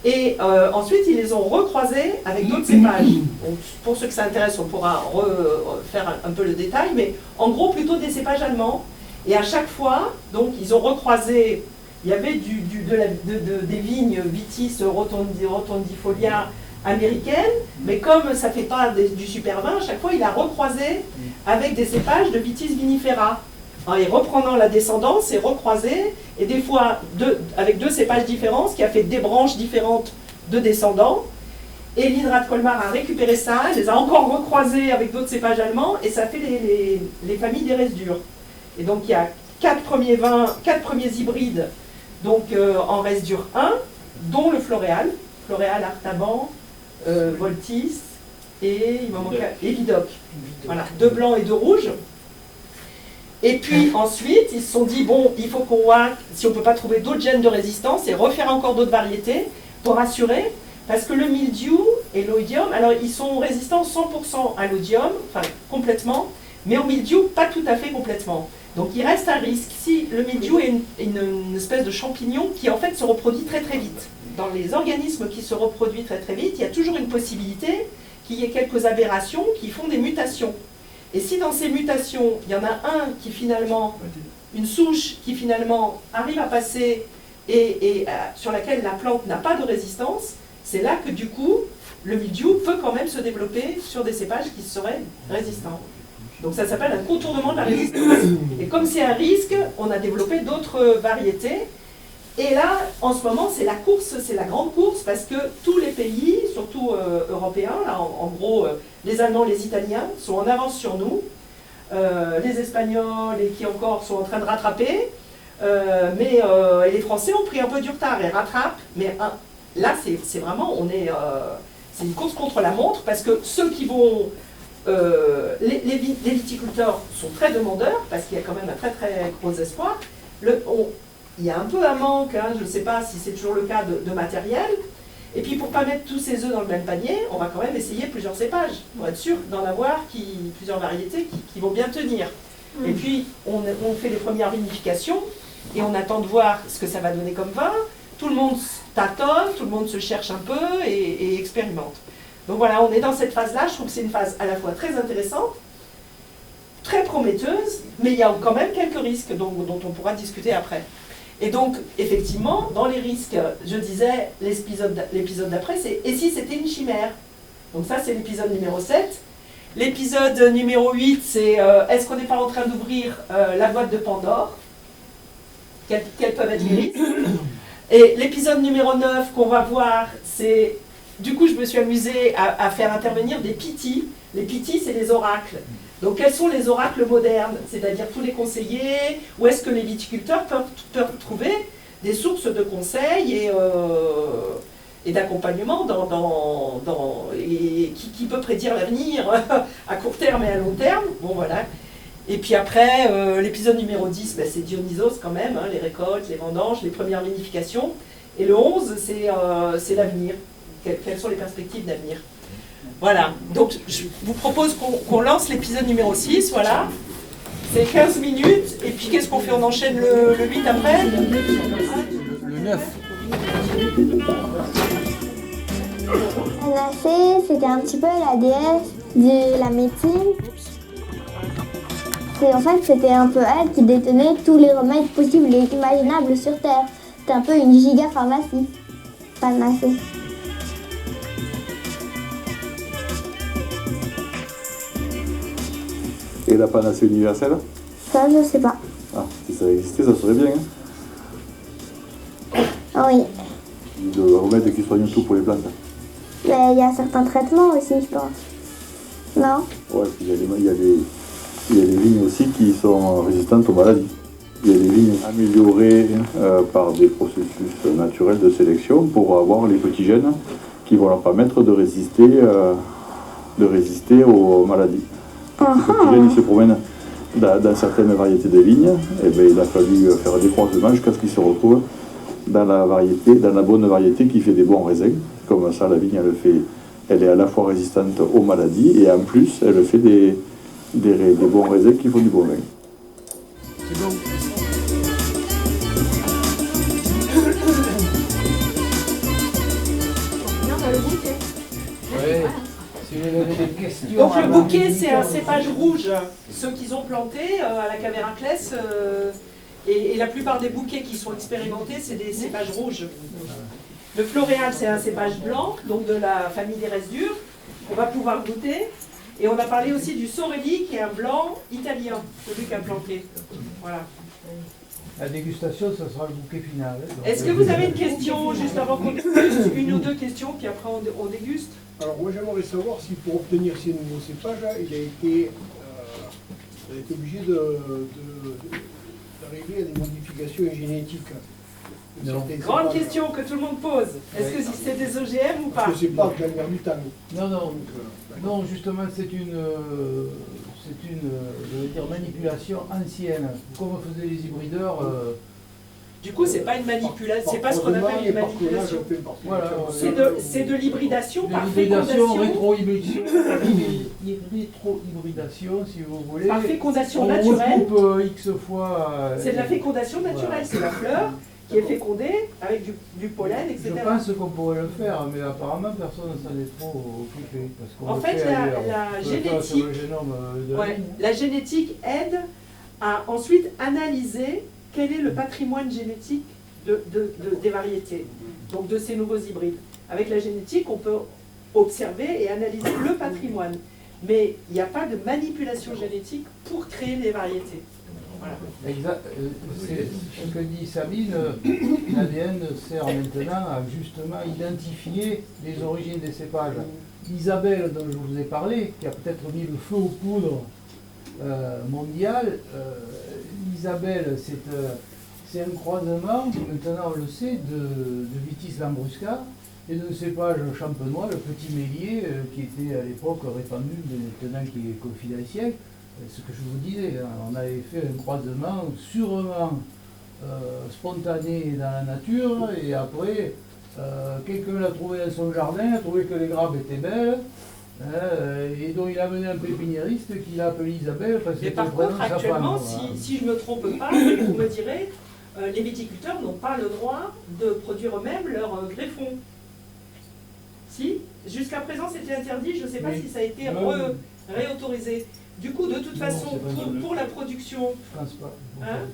Et ensuite, ils les ont recroisés avec d'autres cépages. Donc, pour ceux que ça intéresse, on pourra refaire un peu le détail, mais en gros, plutôt des cépages allemands. Et à chaque fois, donc, ils ont recroisé, il y avait des vignes Vitis rotundifolia américaines, mais comme ça ne fait pas du super vin, à chaque fois, il a recroisé avec des cépages de Vitis vinifera. Et reprenant la descendance et recroisé, et des fois avec 2 cépages différents, ce qui a fait des branches différentes de descendants. Et l'INRA de Colmar a récupéré ça, les a encore recroisés avec d'autres cépages allemands, et ça fait les familles des Resdures. Et donc il y a 4 premiers hybrides donc, en Resdure 1, dont le Floréal, Artaban, Voltis et Vidocq. Voilà, 2 blancs et 2 rouges. Et puis ensuite, ils se sont dit, bon, il faut qu'on voit si on ne peut pas trouver d'autres gènes de résistance et refaire encore d'autres variétés pour assurer, parce que le mildiou et l'oïdium, alors ils sont résistants 100% à l'oïdium, enfin complètement, mais au mildiou, pas tout à fait complètement. Donc il reste un risque. Si le mildiou est une espèce de champignon qui en fait se reproduit très très vite. Dans les organismes qui se reproduisent très très vite, il y a toujours une possibilité qu'il y ait quelques aberrations qui font des mutations. Et si dans ces mutations, il y en a une souche qui finalement arrive à passer et sur laquelle la plante n'a pas de résistance, c'est là que du coup, le mildiou peut quand même se développer sur des cépages qui seraient résistants. Donc ça s'appelle un contournement de la résistance. Et comme c'est un risque, on a développé d'autres variétés. Et là, en ce moment, c'est la course, c'est la grande course, parce que tous les pays, surtout européens, là, en gros, les Allemands, les Italiens, sont en avance sur nous. Les Espagnols, et qui encore sont en train de rattraper. Et les Français ont pris un peu du retard et rattrapent. Mais là, c'est vraiment, c'est une course contre la montre, parce que ceux qui vont... les viticulteurs sont très demandeurs, parce qu'il y a quand même un très très gros espoir. Il y a un peu un manque, hein, je ne sais pas si c'est toujours le cas de matériel. Et puis pour ne pas mettre tous ses œufs dans le même panier, on va quand même essayer plusieurs cépages, pour être sûr d'en avoir plusieurs variétés qui vont bien tenir. Et puis on fait les premières vinifications, et on attend de voir ce que ça va donner comme vin. Tout le monde tâtonne, tout le monde se cherche un peu et expérimente. Donc voilà, on est dans cette phase-là. Je trouve que c'est une phase à la fois très intéressante, très prometteuse, mais il y a quand même quelques risques dont on pourra discuter après. Et donc, effectivement, dans les risques, je disais, l'épisode d'après, c'est « Et si c'était une chimère ?» Donc ça, c'est l'épisode numéro 7. L'épisode numéro 8, c'est « Est-ce qu'on n'est pas en train d'ouvrir la boîte de Pandore ?» Quels peuvent être les risques? Et l'épisode numéro 9 qu'on va voir, c'est... Du coup, je me suis amusée à faire intervenir des pitis. Les pitis, c'est les oracles. Donc, quels sont les oracles modernes? C'est-à-dire tous les conseillers, où est-ce que les viticulteurs peuvent trouver des sources de conseils et d'accompagnement qui peut prédire l'avenir à court terme et à long terme. Bon, voilà. Et puis après, l'épisode numéro 10, ben, c'est Dionysos quand même, hein, les récoltes, les vendanges, les premières vinifications. Et le 11, c'est l'avenir. Quelles sont les perspectives d'avenir? Voilà, donc je vous propose qu'on lance l'épisode numéro 6, voilà. C'est 15 minutes, et puis qu'est-ce qu'on fait? On enchaîne le 8 après? Le 9. Anacée, c'était un petit peu la déesse de la médecine. En fait, c'était un peu elle qui détenait tous les remèdes possibles et imaginables sur Terre. C'était un peu une giga pharmacie. Panacée. Et la panacée universelle? Ça, je sais pas. Ah, si ça existait, ça serait bien. Hein, Oui. de remèdes qui soignent tout pour les plantes. Mais il y a certains traitements aussi, je pense. Non? Ouais, puis il y a des vignes aussi qui sont résistantes aux maladies. Il y a des vignes améliorées par des processus naturels de sélection pour avoir les petits gènes qui vont leur permettre de résister aux maladies. Les petits gènes ils se promènent dans certaines variétés de vignes, et bien, il a fallu faire des croisements jusqu'à ce qu'ils se retrouvent dans la bonne variété qui fait des bons raisins. Comme ça, la vigne, elle est à la fois résistante aux maladies et en plus, elle fait des bons raisins qui font du bon vin. C'est bon. Ouais. Si vous avez des questions. Donc le bouquet, c'est un cépage rouge, ceux qu'ils ont plantés à la Caveraclès. Et la plupart des bouquets qui sont expérimentés, c'est des cépages rouges. Le floréal, c'est un cépage blanc, donc de la famille des restes durs, qu'on va pouvoir goûter. Et on a parlé aussi du Sorelli, qui est un blanc italien, celui qui a planté. Voilà. La dégustation, ce sera le bouquet final. Est-ce que vous avez une question, juste avant qu'on déguste, une ou deux questions, puis après on déguste? Alors moi j'aimerais savoir si pour obtenir ces nouveaux cépages, il a été obligé d'arriver à des modifications génétiques. Grande question que tout le monde pose. Est-ce que c'est des OGM ou pas? Parce que c'est pas de la mer du temps. Non, justement, c'est une je veux dire, manipulation ancienne. Comme faisaient les hybrideurs. Du coup, c'est pas une manipulation, c'est pas ce qu'on appelle une manipulation. Voilà, C'est de l'hybridation par l'hybridation, fécondation. rétro-hybridation, si vous voulez. Par fécondation On naturelle. regroupe X fois. C'est de la fécondation naturelle, Voilà. c'est la fleur qui est fécondée avec du pollen, etc. Je pense qu'on pourrait le faire, mais apparemment personne ne s'en est trop occupé. Parce qu'on En le fait, ailleurs. la On peut le faire sur le génétique, génome de la ouais, vigne. la génétique aide à ensuite analyser quel est le patrimoine génétique des variétés, donc de ces nouveaux hybrides. Avec la génétique, on peut observer et analyser le patrimoine, mais il n'y a pas de manipulation génétique pour créer les variétés. Voilà. C'est ce que dit Sabine, l'ADN sert maintenant à justement identifier les origines des cépages. Isabelle, dont je vous ai parlé, qui a peut-être mis le feu aux poudres mondiales, Isabelle, c'est un croisement, maintenant on le sait, de Vitis lambrusca et d'un cépage champenois, le petit mélier, qui était à l'époque répandu, mais maintenant qui est confidentiel. Ce que je vous disais, on avait fait un croisement sûrement spontané dans la nature, et après, quelqu'un l'a trouvé dans son jardin, a trouvé que les grappes étaient belles, et donc il a amené un pépiniériste qui l'a appelé Isabelle parce que Mais c'était par le prénom contre, de sa actuellement, femme. si je ne me trompe pas, vous me direz, les viticulteurs n'ont pas le droit de produire eux-mêmes leur greffon. Si? Jusqu'à présent, c'était interdit, je ne sais pas Oui. si ça a été réautorisé. Du coup, de toute Non, façon, c'est pas pour la production, Je pense pas. hein,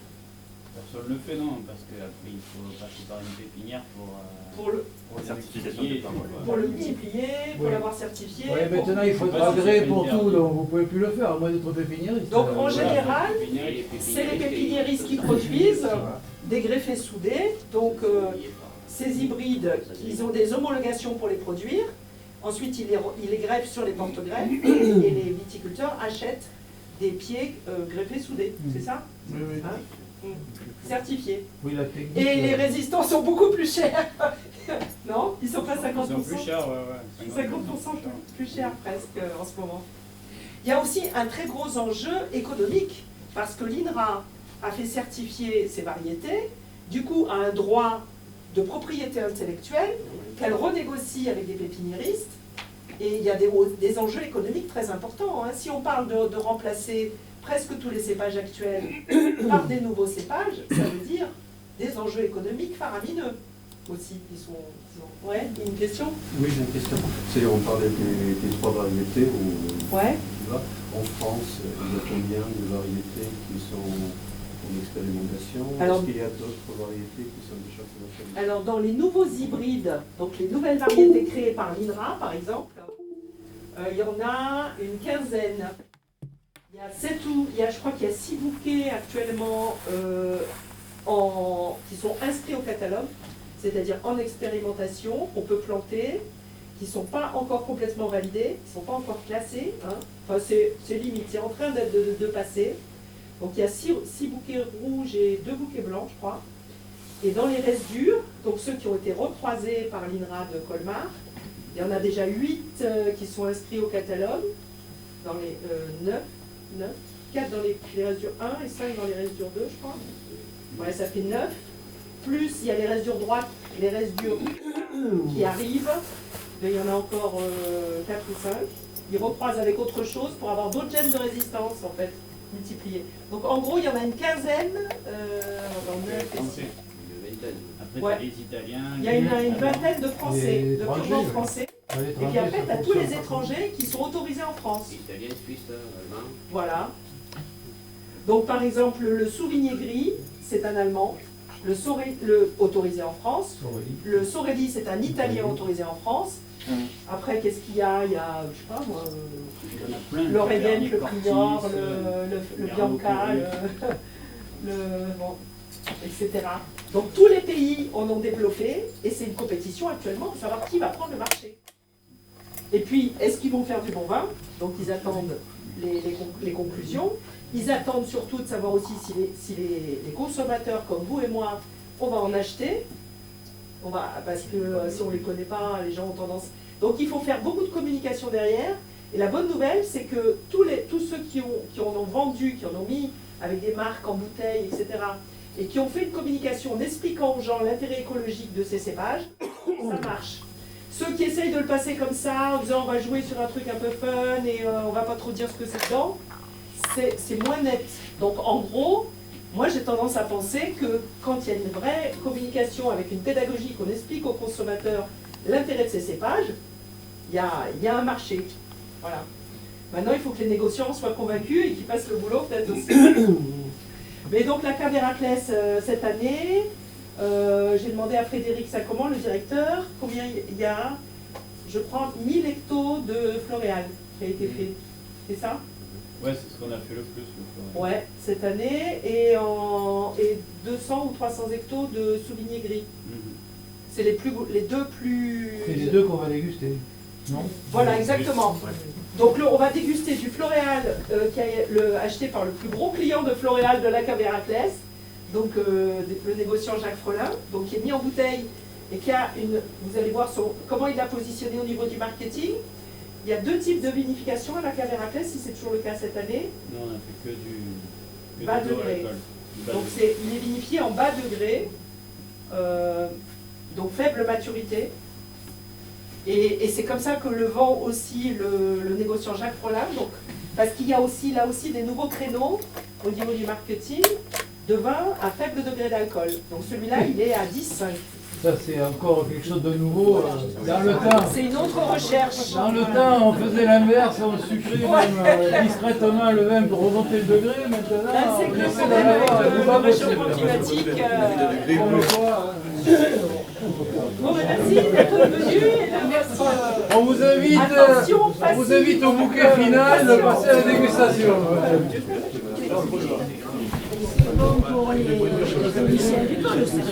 Personne ne le fait, non, parce qu'après il faut passer par une pépinière pour le certification multiplier, de part, ouais. pour le multiplier, pour Oui. l'avoir certifié. Ouais, pour- maintenant il faut être Je sais pas si agréé c'est pour pas une tout, perte. donc vous pouvez plus le faire, à moins d'être pépiniériste. Donc en Voilà, général, les c'est les pépiniéristes qui produisent des greffés soudés. Donc ces hybrides, ils ont des homologations pour les produire. Ensuite, ils les greffent sur les porte-greffes et les viticulteurs achètent des pieds greffés soudés. C'est ça? Oui, oui. Hein? Certifiés. Oui, la technique. Et les résistants sont beaucoup plus chers. Non? Ils sont pas 50%. Ils sont plus chers, ouais. 50% plus cher presque en ce moment. Il y a aussi un très gros enjeu économique parce que l'INRA a fait certifier ces variétés, du coup a un droit de propriété intellectuelle qu'elle renégocie avec des pépiniéristes et il y a des enjeux économiques très importants. Hein. Si on parle de remplacer presque tous les cépages actuels par des nouveaux cépages, ça veut dire des enjeux économiques faramineux aussi. Ouais, il y a une question? Oui, j'ai une question. On parlait des 3 variétés. Ouais. En France, il y a combien de variétés qui sont en expérimentation? Alors, est-ce qu'il y a d'autres variétés qui sont déjà commercialisées? Alors dans les nouveaux hybrides, donc les nouvelles variétés créées par l'INRA par exemple, il y en a une quinzaine. Je crois qu'il y a 6 bouquets actuellement qui sont inscrits au catalogue, c'est-à-dire en expérimentation, qu'on peut planter, qui ne sont pas encore complètement validés, qui ne sont pas encore classés. Hein. Enfin, c'est limite, c'est en train de passer. Donc il y a 6 bouquets rouges et 2 bouquets blancs, je crois. Et dans les résidus, donc ceux qui ont été recroisés par l'INRA de Colmar, il y en a déjà 8 qui sont inscrits au catalogue, dans les 9, 4 dans les résidus 1 et 5 dans les résidus 2, je crois. Ouais, ça fait 9. Plus il y a les résidus droites, les résidus qui arrivent. Il y en a encore 4 ou 5. Ils recroisent avec autre chose pour avoir d'autres gènes de résistance, en fait, multipliés. Donc en gros, il y en a une quinzaine. Après, Ouais. t'as les Italiens. Il y a une vingtaine de Français, Les de étrangers, purement ouais. français. Ouais, les Et puis étrangers, après, ça tu as tous fonctionne les pas étrangers qui sont autorisés en France. Italien, Suisse, allemand. Voilà. Donc par exemple, le Souvigné gris, c'est un Allemand. Le autorisé en France. trop. Le Sorelli, c'est un Italien autorisé en France. Après, qu'est-ce qu'il y a? Il y a, je sais pas moi, Il y en a plein. l'Oreven, le Cortis, Prior, le les Bianca, Araucaries. bon, etc. Donc tous les pays en ont développé et c'est une compétition actuellement pour savoir qui va prendre le marché. Et puis, est-ce qu'ils vont faire du bon vin? Donc ils attendent les conclusions. Ils attendent surtout de savoir aussi si les consommateurs comme vous et moi, on va en acheter. Parce que si on ne les connaît pas, les gens ont tendance... Donc il faut faire beaucoup de communication derrière. Et la bonne nouvelle, c'est que tous ceux qui en ont vendu, qui en ont mis avec des marques en bouteille, etc., et qui ont fait une communication en expliquant aux gens l'intérêt écologique de ces cépages, ça marche. Ceux qui essayent de le passer comme ça, en disant on va jouer sur un truc un peu fun et on va pas trop dire ce que c'est dedans, c'est moins net. Donc en gros, moi j'ai tendance à penser que quand il y a une vraie communication avec une pédagogie, qu'on explique aux consommateurs l'intérêt de ces cépages, il y a un marché. Voilà. Maintenant, il faut que les négociants soient convaincus et qu'ils fassent le boulot peut-être aussi. Mais donc la cave Héraclès cette année, j'ai demandé à Frédéric Sacomand, le directeur, combien il y a, je crois, 1000 hectos de floréal qui a été fait. C'est ça? Ouais, c'est ce qu'on a fait le plus. Ouais, cette année, et 200 ou 300 hectos de Souvigné gris. C'est les deux plus... C'est les deux qu'on va déguster, non? Voilà, exactement. Donc on va déguster du floréal qui est acheté par le plus gros client de floréal de la cave Héraclès, donc le négociant Jacques Frelin, donc qui est mis en bouteille et qui a vous allez voir comment il l'a positionné au niveau du marketing. Il y a 2 types de vinification à la cave Héraclès, si c'est toujours le cas cette année. Non, on a fait que du bas degré. Donc il est vinifié en bas degré, donc faible maturité. Et c'est comme ça que le vend aussi le négociant Jacques Frelin, donc, parce qu'il y a aussi là aussi des nouveaux créneaux au niveau du marketing de vin à faible degré d'alcool. Donc celui-là, il est à 10,5. Ça, c'est encore quelque chose de nouveau. Dans le temps, C'est une autre recherche. dans le temps, on faisait l'inverse, on sucrait même discrètement le vin pour remonter le degré. Maintenant, Là, c'est on que le essaie problème d'aller voir avec le le pas réchauffement possible. climatique. On le voit, Bon, ben, merci d'être venu. Merci. On vous invite, Attention, on vous invite au bouquet final de passer à la dégustation. Pour les initiés agricoles, c'est